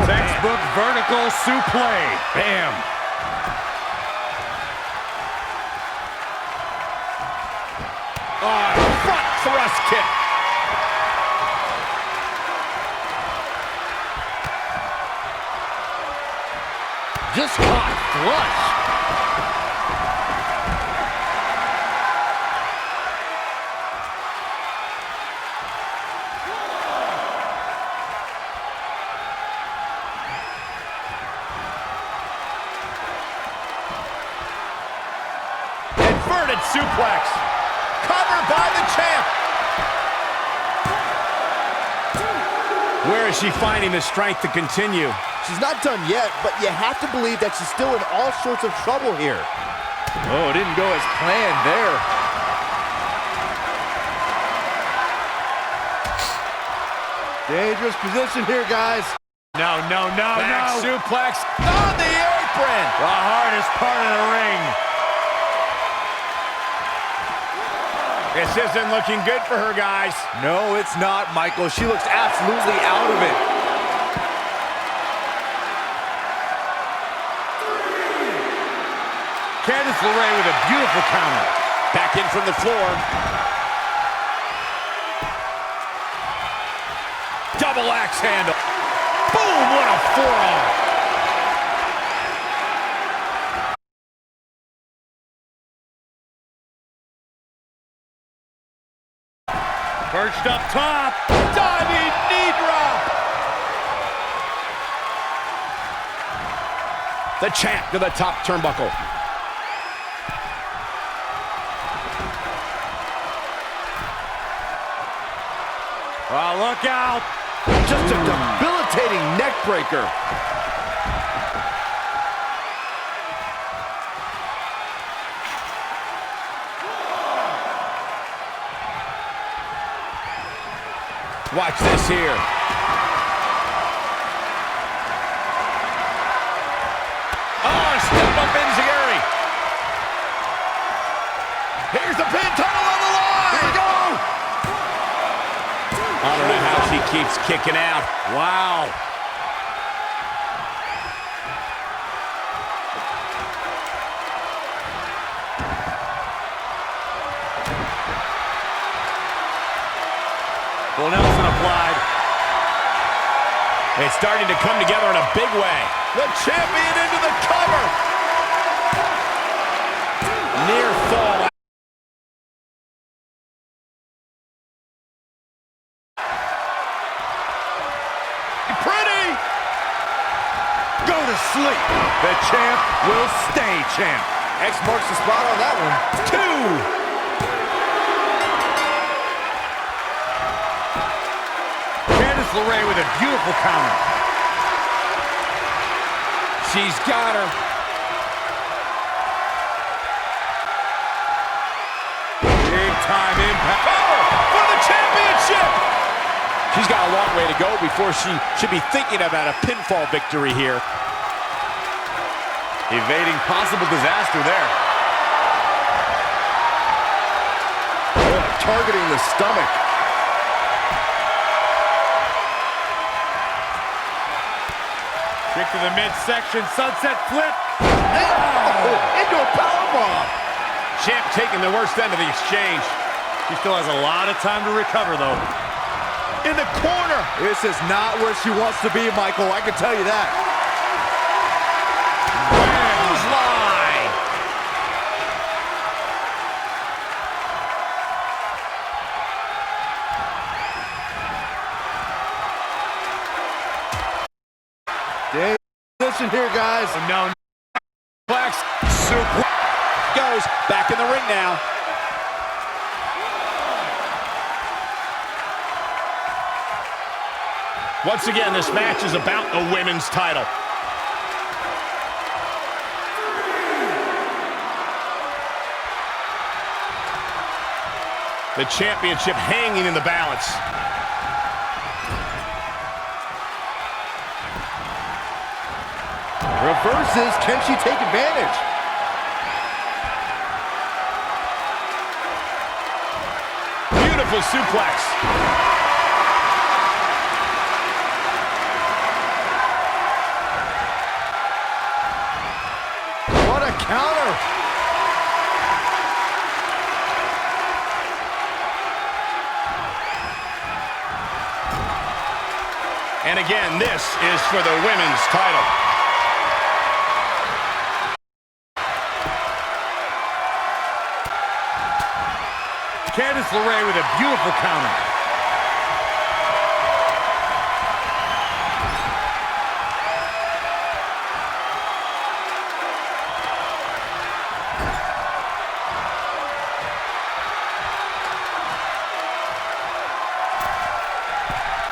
Textbook vertical suplex. Bam. Oh, front thrust kick. Just caught flush. Inverted suplex. Covered by the champ. Where is she finding the strength to continue? She's not done yet, but you have to believe that she's still in all sorts of trouble here. Oh, it didn't go as planned there. Dangerous position here, guys. No. Back suplex on the apron. The hardest part of the ring. This isn't looking good for her, guys. No, it's not, Michael. She looks absolutely out of it. Candice LeRae with a beautiful counter. Back in from the floor. Double axe handle. Boom, what a forearm. Perched up top. Diving knee drop. The champ to the top turnbuckle. Oh, look out. Just a debilitating neck breaker. Watch this here. Oh, step up Enziguri. Here's the pin, tunnel on the line. Here we go. I don't know how she keeps kicking out. Wow. Full Nelson applied. It's starting to come together in a big way. The champion into the cover. Near fall. Pretty. Go to sleep. The champ will stay champ. X marks the spot on that one. 2. Candice LeRae with a beautiful counter. She's got her. Big time impact. Cover for the championship. She's got a long way to go before she should be thinking about a pinfall victory here. Evading possible disaster there. Targeting the stomach. Kick to the midsection, sunset flip. Into a powerbomb. Champ taking the worst end of the exchange. She still has a lot of time to recover, though. In the corner. This is not where she wants to be, Michael. I can tell you that. Clothesline. Listen here, guys. No. Flex. Super. Goes back in the ring now. Once again, this match is about the women's title. The championship hanging in the balance. Reverses. Can she take advantage? Beautiful suplex. What a counter. And again, this is for the women's title. Candice LeRae with a beautiful counter.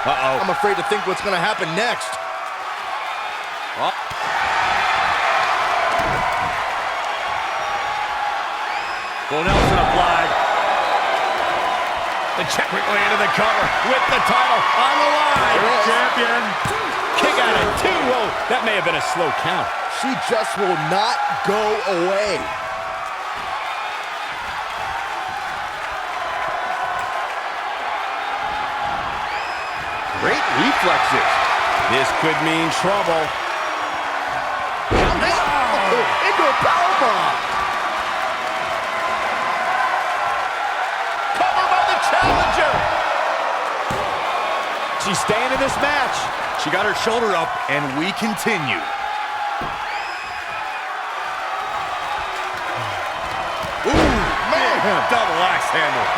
Uh-oh. I'm afraid to think what's going to happen next. Full Nelson applied. The check quickly into the cover with the title on the line. Champion. Kick out at 2. Whoa, that may have been a slow count. She just will not go away. Great reflexes. This could mean trouble. Into a powerbomb. Cover by the challenger. She's staying in this match. She got her shoulder up, and we continue. Ooh, man, double axe handle.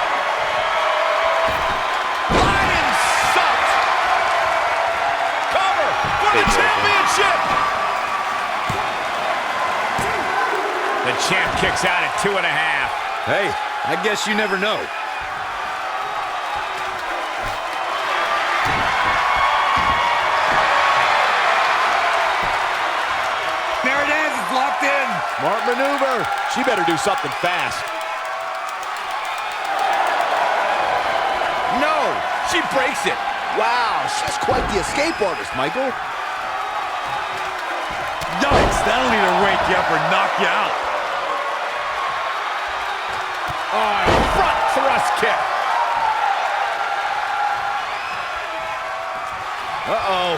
Lion sucked. Cover for the championship. The champ kicks out at 2.5. Hey, I guess you never know. There it is, it's locked in. Smart maneuver. She better do something fast. No, she breaks it. Wow, she's quite the escape artist, Michael. Yikes, that'll either wake you up or knock you out. Oh, front thrust kick. Uh-oh.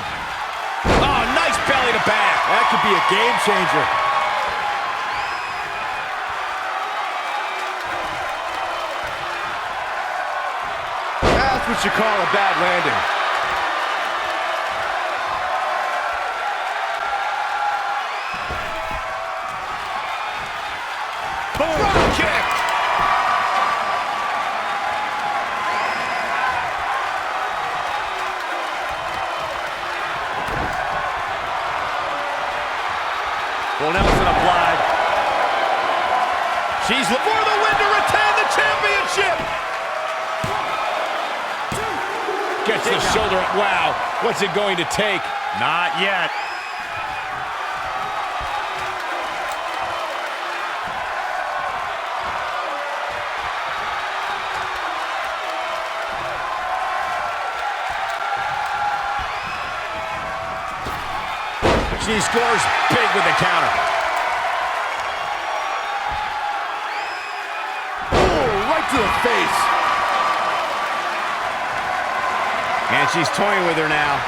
Oh, nice belly to back. That could be a game changer. That's what you call a bad landing. Front kick. Full Nelson applied. She's for the win to retain the championship. Gets the shoulder up. Wow, what's it going to take? Not yet. She scores big with the counter. Oh, right to the face. And she's toying with her now.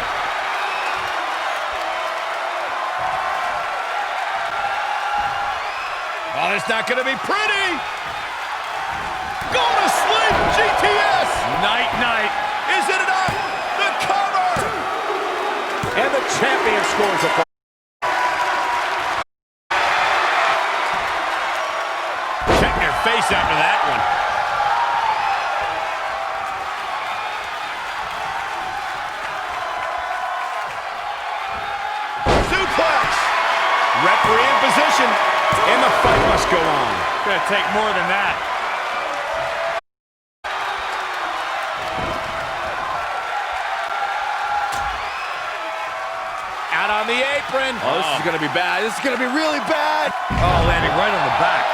Oh, it's not going to be pretty. Go to sleep, GTS. Night, night. Is it enough? The cover. And the champion scores a point. Check your face after that one. Suplex. Referee in position. And the fight must go on. Gonna take more than that. Out on the apron. Oh, this is going to be bad. This is going to be really bad. Oh, landing right on the back.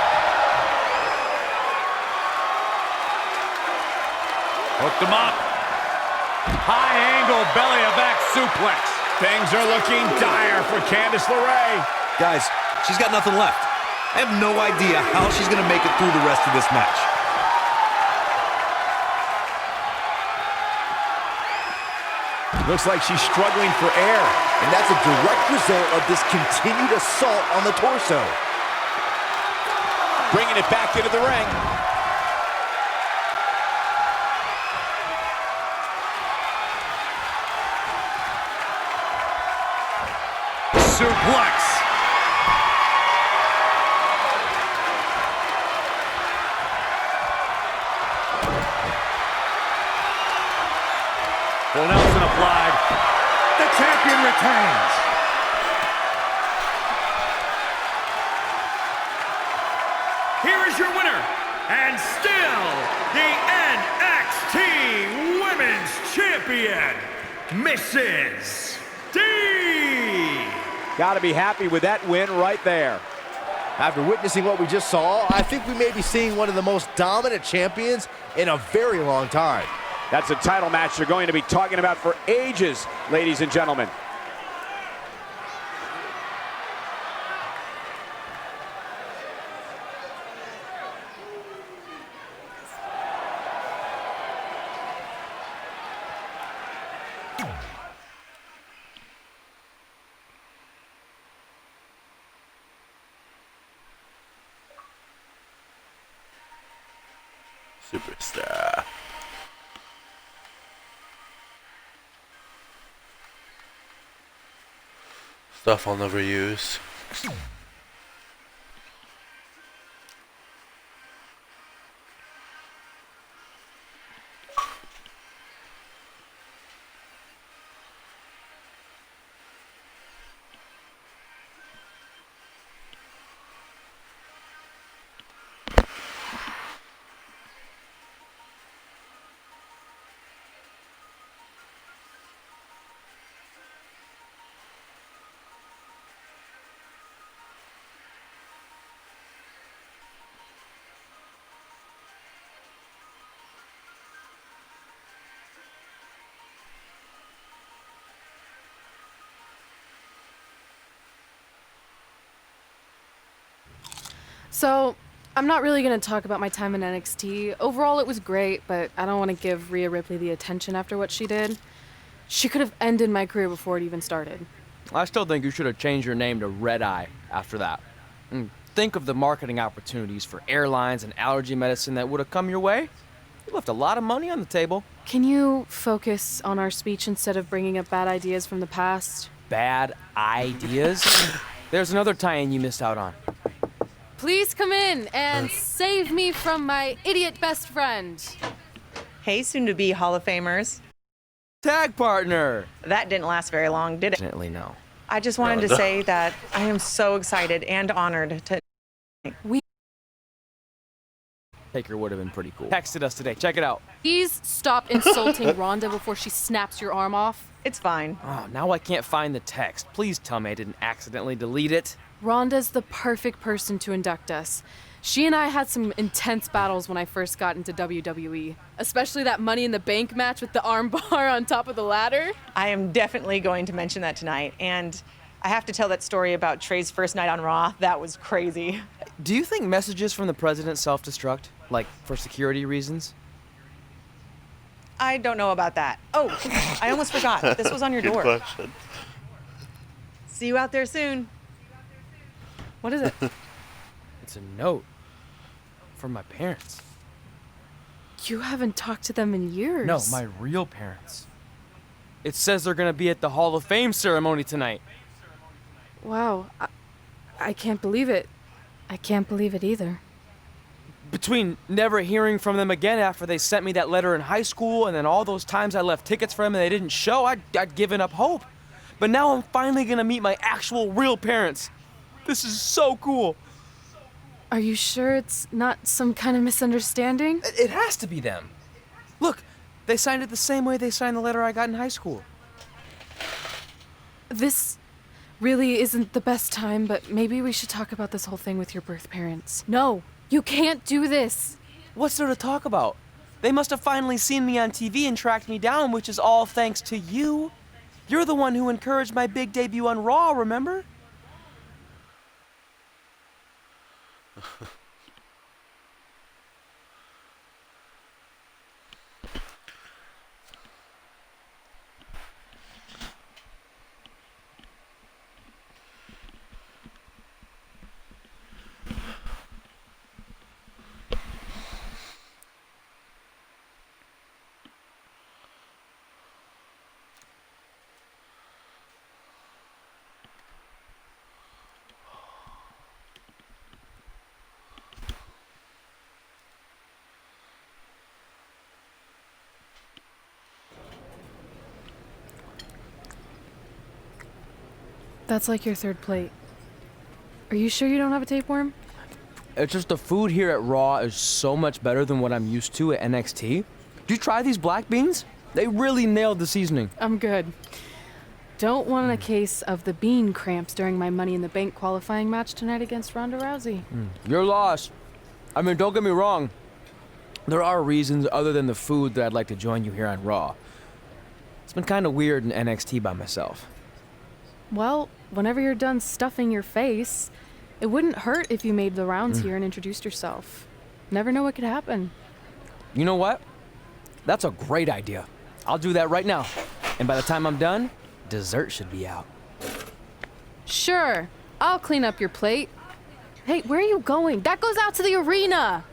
Hooked him up. High angle belly to back suplex. Things are looking dire for Candice LeRae. Guys, she's got nothing left. I have no idea how she's going to make it through the rest of this match. Looks like she's struggling for air. And that's a direct result of this continued assault on the torso. Bringing it back into the ring. Suplex. Full Nelson applied. The champion retains. Here is your winner, and still the NXT Women's Champion, Mrs. D. Got to be happy with that win right there. After witnessing what we just saw, I think we may be seeing one of the most dominant champions in a very long time. That's a title match you're going to be talking about for ages, ladies and gentlemen. Superstar. Stuff I'll never use. So, I'm not really going to talk about my time in NXT. Overall, it was great, but I don't want to give Rhea Ripley the attention after what she did. She could have ended my career before it even started. I still think you should have changed your name to Red Eye after that. And think of the marketing opportunities for airlines and allergy medicine that would have come your way. You left a lot of money on the table. Can you focus on our speech instead of bringing up bad ideas from the past? Bad ideas? There's another tie-in you missed out on. Please come in and save me from my idiot best friend. Hey, soon-to-be Hall of Famers. Tag partner! That didn't last very long, did it? Definitely no. I just wanted to say that I am so excited and honored to... Taker would have been pretty cool. Texted us today. Check it out. Please stop insulting Ronda before she snaps your arm off. It's fine. Oh, now I can't find the text. Please tell me I didn't accidentally delete it. Ronda's the perfect person to induct us. She and I had some intense battles when I first got into WWE, especially that Money in the Bank match with the arm bar on top of the ladder. I am definitely going to mention that tonight, and I have to tell that story about Trey's first night on Raw. That was crazy. Do you think messages from the president self-destruct? Like, for security reasons? I don't know about that. Oh, I almost forgot. This was on your door. Question. See you out there soon. What is it? It's a note. From my parents. You haven't talked to them in years. No, my real parents. It says they're gonna be at the Hall of Fame ceremony tonight. Wow. I can't believe it. I can't believe it either. Between never hearing from them again after they sent me that letter in high school and then all those times I left tickets for them and they didn't show, I'd given up hope. But now I'm finally gonna meet my actual real parents. This is so cool. Are you sure it's not some kind of misunderstanding? It has to be them. Look, they signed it the same way they signed the letter I got in high school. This really isn't the best time, but maybe we should talk about this whole thing with your birth parents. No, you can't do this. What's there to talk about? They must have finally seen me on TV and tracked me down, which is all thanks to you. You're the one who encouraged my big debut on Raw, remember? That's like your third plate. Are you sure you don't have a tapeworm? It's just the food here at Raw is so much better than what I'm used to at NXT. Do you try these black beans? They really nailed the seasoning. I'm good. Don't want a case of the bean cramps during my Money in the Bank qualifying match tonight against Ronda Rousey. Your loss. I mean, don't get me wrong. There are reasons other than the food that I'd like to join you here on Raw. It's been kind of weird in NXT by myself. Well, whenever you're done stuffing your face, it wouldn't hurt if you made the rounds here and introduced yourself. Never know what could happen. You know what? That's a great idea. I'll do that right now. And by the time I'm done, dessert should be out. Sure, I'll clean up your plate. Hey, where are you going? That goes out to the arena!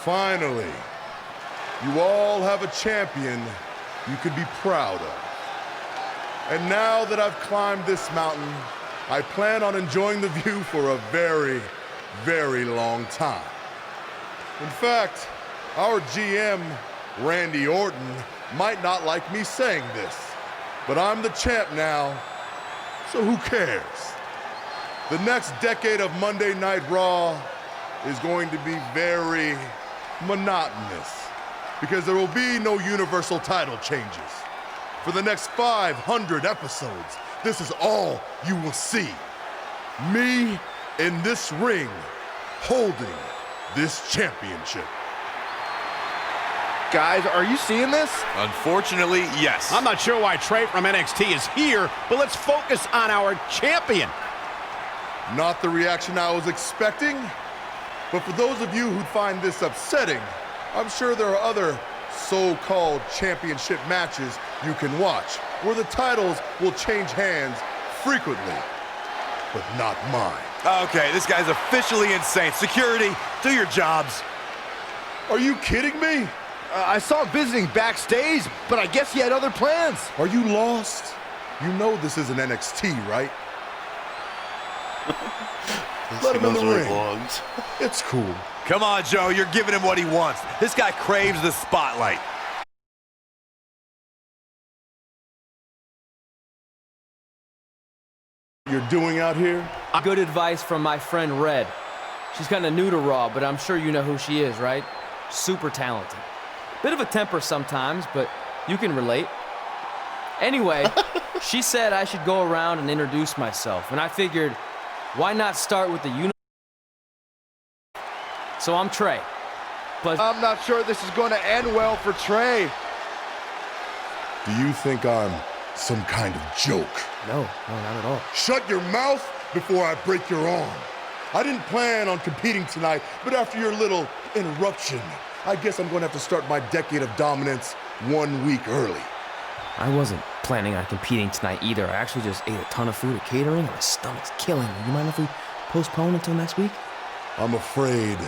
Finally, you all have a champion you could be proud of. And now that I've climbed this mountain, I plan on enjoying the view for a very, very long time. In fact, our GM, Randy Orton, might not like me saying this, but I'm the champ now, so who cares? The next decade of Monday Night Raw is going to be very monotonous because there will be no universal title changes. For the next 500 episodes, this is all you will see. Me in this ring holding this championship. Guys, are you seeing this? Unfortunately, yes. I'm not sure why Trey from NXT is here, but let's focus on our champion. Not the reaction I was expecting, but for those of you who'd find this upsetting, I'm sure there are other so-called championship matches you can watch where the titles will change hands frequently, but not mine. Okay, this guy's officially insane. Security, do your jobs. Are you kidding me? I saw him visiting backstage, but I guess he had other plans. Are you lost? You know this isn't NXT, right? Let him in the ring. It's cool. Come on, Joe, you're giving him what he wants. This guy craves the spotlight. You're doing out here? Good advice from my friend Red. She's kind of new to Raw, but I'm sure you know who she is, right? Super talented. Bit of a temper sometimes, but you can relate. Anyway, she said I should go around and introduce myself, and I figured, why not start with the universe? So I'm Trey. But I'm not sure this is going to end well for Trey. Do you think I'm some kind of joke? No, not at all. Shut your mouth before I break your arm. I didn't plan on competing tonight, but after your little interruption, I guess I'm going to have to start my decade of dominance 1 week early. I wasn't planning on competing tonight either. I actually just ate a ton of food at catering and my stomach's killing me. You mind if we postpone until next week? I'm afraid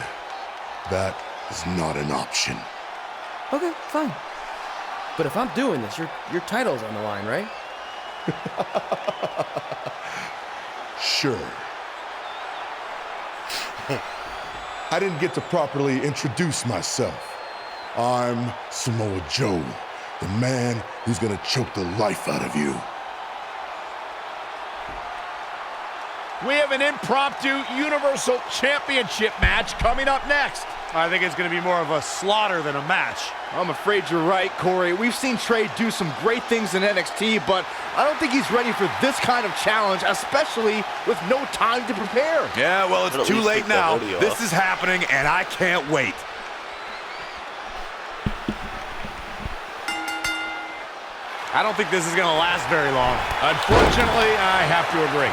that is not an option. Okay, fine. But if I'm doing this, your title's on the line, right? Sure. I didn't get to properly introduce myself. I'm Samoa Joe, the man who's gonna choke the life out of you. We have an impromptu Universal Championship match coming up next. I think it's going to be more of a slaughter than a match. I'm afraid you're right, Corey. We've seen Trey do some great things in NXT, but I don't think he's ready for this kind of challenge, especially with no time to prepare. Yeah, well, it's too late now. This is happening, and I can't wait. I don't think this is going to last very long. Unfortunately, I have to agree.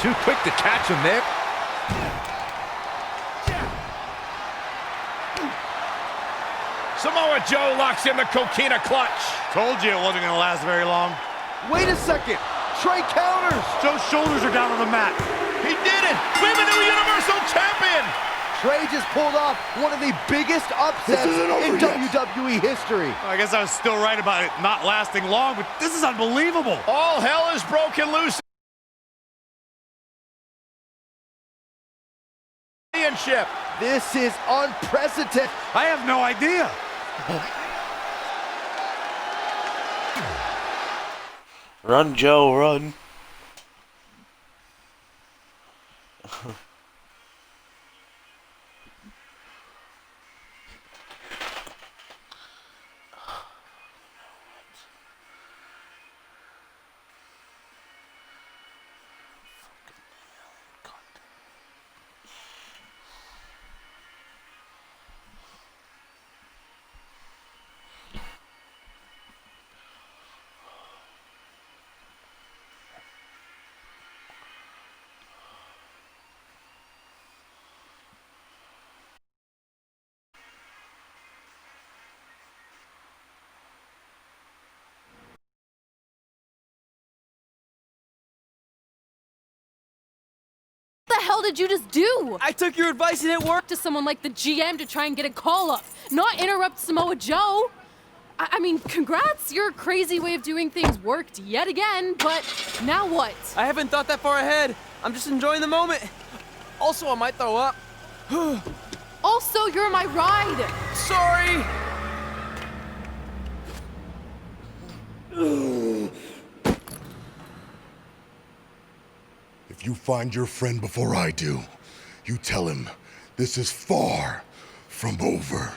Too quick to catch him there. Samoa Joe locks in the Coquina clutch. Told you it wasn't going to last very long. Wait a second. Trey counters. Joe's shoulders are down on the mat. He did it. We have a new Universal Champion. Trey just pulled off one of the biggest upsets in WWE history. I guess I was still right about it not lasting long, but this is unbelievable. All hell is broken loose. This is unprecedented. I have no idea. Run, Joe, run. What the hell did you just do? I took your advice and it worked. To someone like the GM to try and get a call up, not interrupt Samoa Joe. I mean, congrats, your crazy way of doing things worked yet again, but now what? I haven't thought that far ahead. I'm just enjoying the moment. Also, I might throw up. Also, you're my ride. Sorry. If you find your friend before I do, you tell him this is far from over.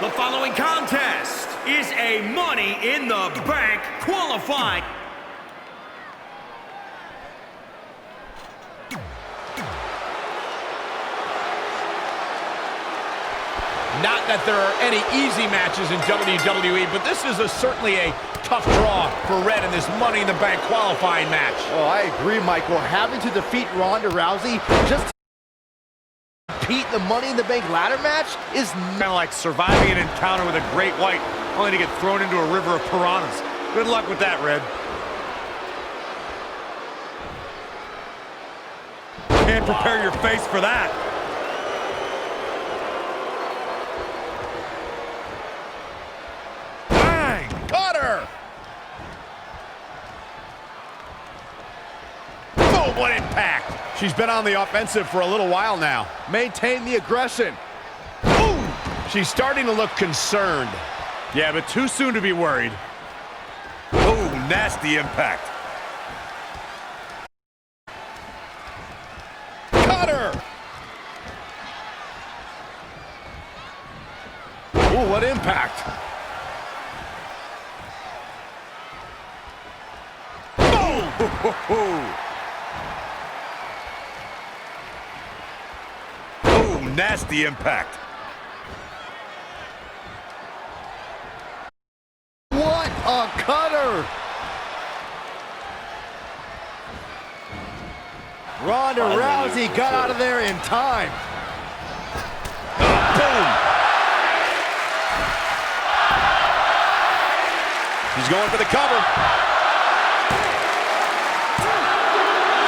The following contest is a Money in the Bank qualifying. Not that there are any easy matches in WWE, but this is certainly a tough draw for Red in this Money in the Bank qualifying match. Oh, I agree, Michael. Having to defeat Ronda Rousey just to compete in the Money in the Bank ladder match is Kind of like surviving an encounter with a great white, only to get thrown into a river of piranhas. Good luck with that, Red. Can't prepare your face for that. Bang! Cutter! Oh, what impact! She's been on the offensive for a little while now. maintain the aggression. Ooh! She's starting to look concerned. Yeah, but too soon to be worried. Oh, nasty impact. Cutter! Ooh, what impact! Oh, nasty impact. What a cutter! Ronda Rousey got out of there in time. Boom! She's going for the cover.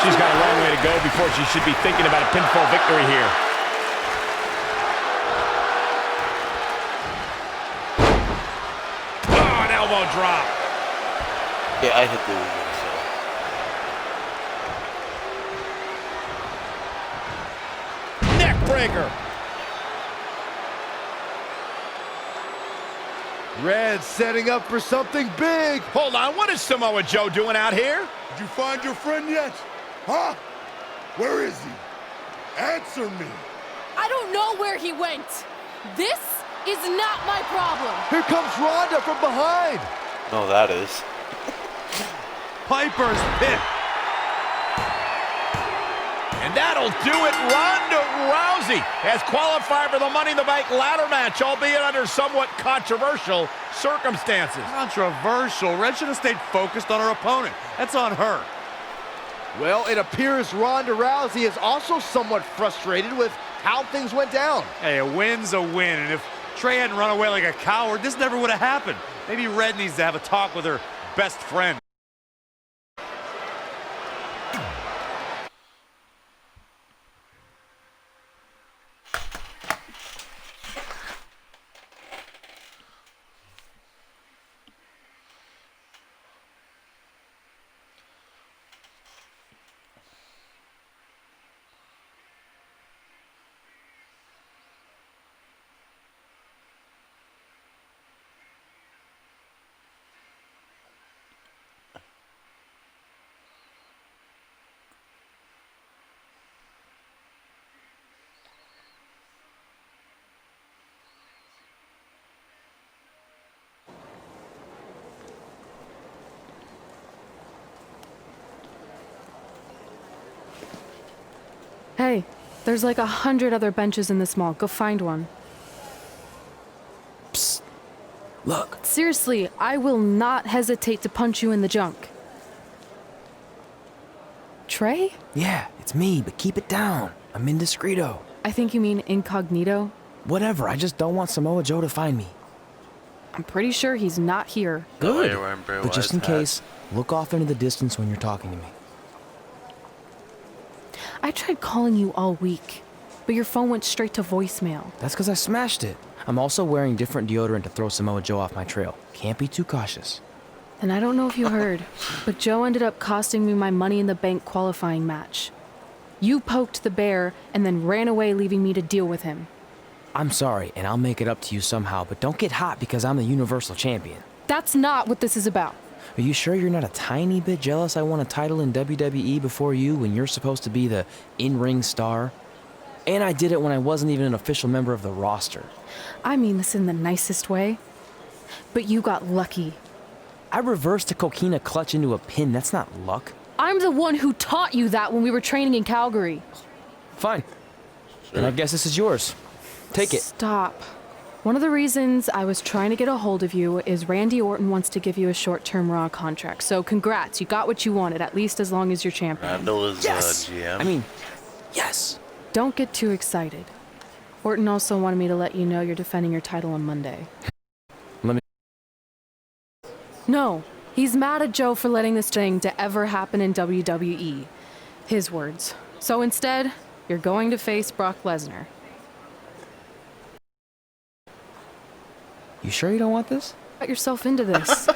She's got a long way to go before she should be thinking about a pinfall victory here. Oh, an elbow drop. Yeah, I hit the Uber, so. Neck breaker. Red setting up for something big. Hold on, what is Samoa Joe doing out here? Did you find your friend yet? Huh? Where is he? Answer me. I don't know where he went. This is not my problem. Here comes Ronda from behind. No, that is. Piper's Pit. And that'll do it. Ronda Rousey has qualified for the Money in the Bank ladder match, albeit under somewhat controversial circumstances. Controversial. Red should have stayed focused on her opponent. That's on her. Well, it appears Ronda Rousey is also somewhat frustrated with how things went down. Hey, a win's a win, and if Trey hadn't run away like a coward, this never would have happened. Maybe Red needs to have a talk with her best friend. Hey, there's like 100 other benches in this mall. Go find one. Psst. Look. Seriously, I will not hesitate to punch you in the junk. Trey? Yeah, it's me, but keep it down. I'm indiscreto. I think you mean incognito. Whatever, I just don't want Samoa Joe to find me. I'm pretty sure he's not here. Good. You're wearing Bray But just in Wyatt's hat. case, look off into the distance when you're talking to me. I tried calling you all week, but your phone went straight to voicemail. That's because I smashed it. I'm also wearing different deodorant to throw Samoa Joe off my trail. Can't be too cautious. And I don't know if you heard, but Joe ended up costing me my Money in the Bank qualifying match. You poked the bear and then ran away, leaving me to deal with him. I'm sorry, and I'll make it up to you somehow, but don't get hot because I'm the Universal Champion. That's not what this is about. Are you sure you're not a tiny bit jealous I won a title in WWE before you when you're supposed to be the in-ring star? And I did it when I wasn't even an official member of the roster. I mean this in the nicest way. But you got lucky. I reversed a coquina clutch into a pin. That's not luck. I'm the one who taught you that when we were training in Calgary. Fine. Then I guess this is yours. Take it. Stop. One of the reasons I was trying to get a hold of you is Randy Orton wants to give you a short-term Raw contract. So congrats, you got what you wanted, at least as long as you're champion. Randall is Yes! GM. I mean, yes. Don't get too excited. Orton also wanted me to let you know you're defending your title on Monday. Let me... No, he's mad at Joe for letting this thing to ever happen in WWE. His words. So instead, you're going to face Brock Lesnar. You sure you don't want this? Got yourself into this.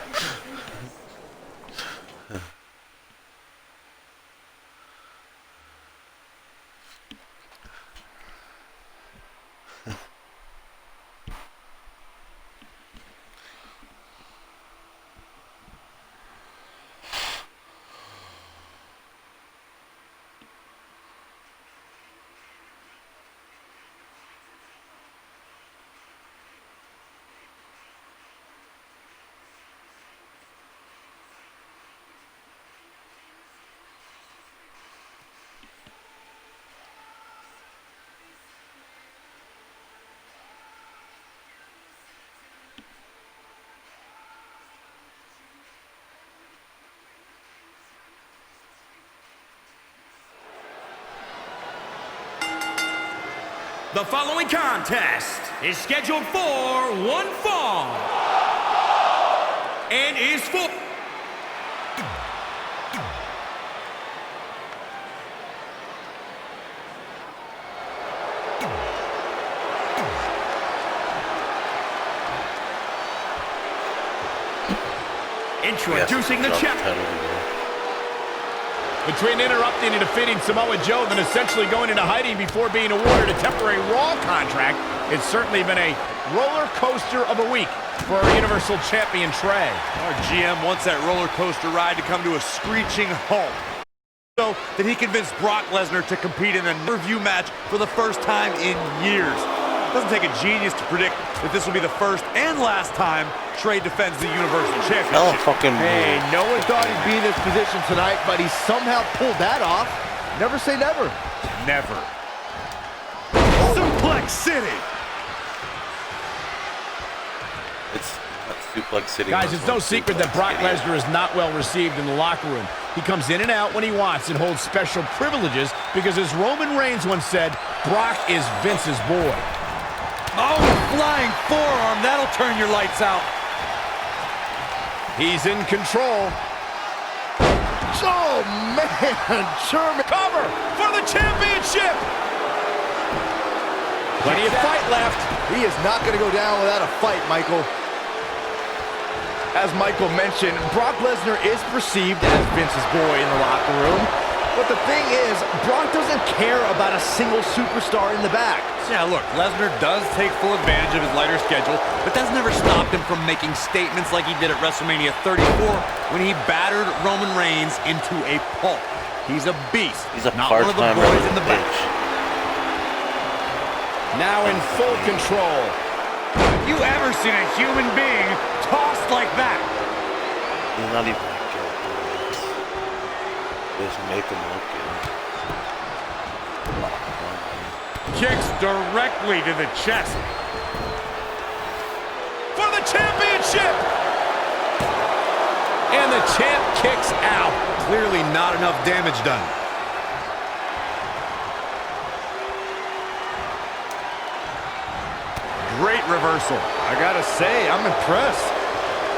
The following contest is scheduled for one fall and is for Introducing the champion. Between interrupting and defeating Samoa Joe, then essentially going into hiding before being awarded a temporary Raw contract, it's certainly been a roller coaster of a week for our Universal Champion Trey. Our GM wants that roller coaster ride to come to a screeching halt, so that he convinced Brock Lesnar to compete in a review match for the first time in years. It doesn't take a genius to predict that this will be the first and last time Trey defends the Universal Championship. Hey, no one thought he'd be in this position tonight, but he somehow pulled that off. Never say never. Never. Suplex City. It's not Suplex City. Guys, it's no secret that Brock Lesnar is not well received in the locker room. He comes in and out when he wants and holds special privileges because, as Roman Reigns once said, Brock is Vince's boy. Oh, flying forearm. That'll turn your lights out. He's in control. Oh, man. Sherman. Cover for the championship. Plenty of fight left. He is not going to go down without a fight, Michael. As Michael mentioned, Brock Lesnar is perceived as Vince's boy in the locker room. But the thing is, Brock doesn't care about a single superstar in the back. Yeah, look, Lesnar does take full advantage of his lighter schedule, but that's never stopped him from making statements like he did at WrestleMania 34 when he battered Roman Reigns into a pulp. He's a beast. He's a not one of the part-timer boys in the back. Now in full control. Have you ever seen a human being tossed like that? He's not even good. Just make him look good. Kicks directly to the chest. For the championship! And the champ kicks out. Clearly not enough damage done. Great reversal. I gotta say, I'm impressed.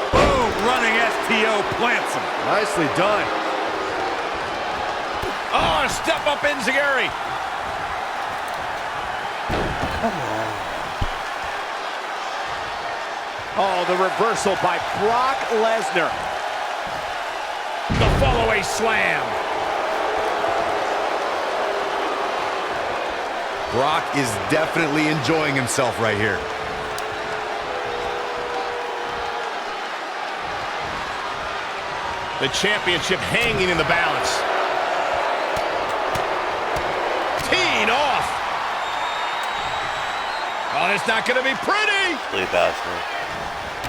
Boom! Running STO plants him. Nicely done. Oh, a step up Enziguri. Come on. Oh, the reversal by Brock Lesnar. The follow-away slam. Brock is definitely enjoying himself right here. The championship hanging in the balance. Teed off. Oh, it's not going to be pretty. Sleep bastard.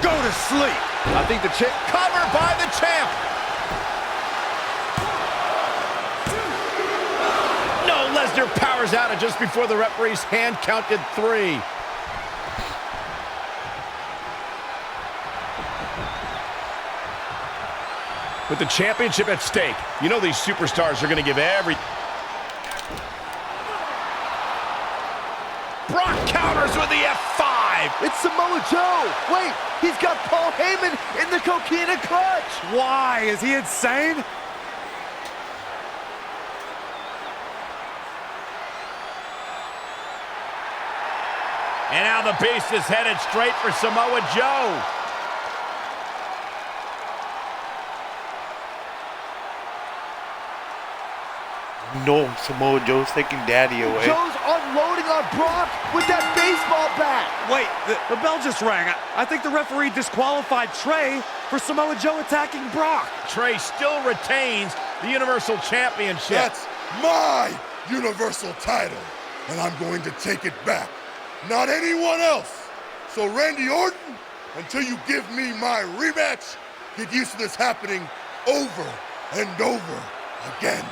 Go to sleep. I think the champ. Covered by the champ. No, Lesnar powers out it just before the referee's hand counted 3. With the championship at stake, you know these superstars are going to give everything. Brock counters with the F5. It's Samoa Joe. Wait, he's got Paul Heyman in the Coquina clutch. Why? Is he insane? And now the beast is headed straight for Samoa Joe. No, Samoa Joe's taking Daddy away. Joe's unloading on Brock with that baseball bat. Wait, the bell just rang. I think the referee disqualified Trey for Samoa Joe attacking Brock. Trey still retains the Universal Championship. That's my Universal title, and I'm going to take it back. Not anyone else. So Randy Orton, until you give me my rematch, get used to this happening over and over again.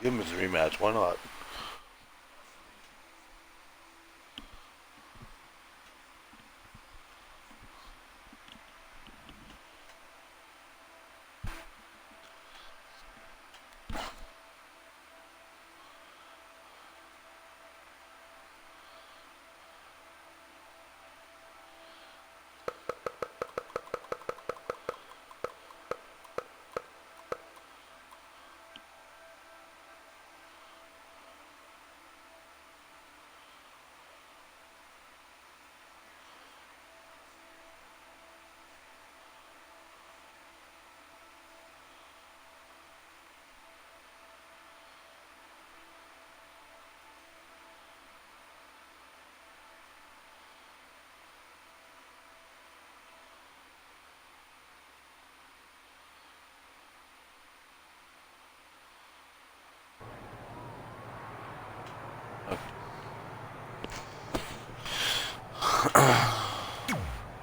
Give him his rematch. Why not?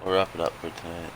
We'll wrap it up for tonight.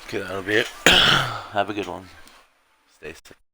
Okay, that'll be it. Have a good one. Stay safe.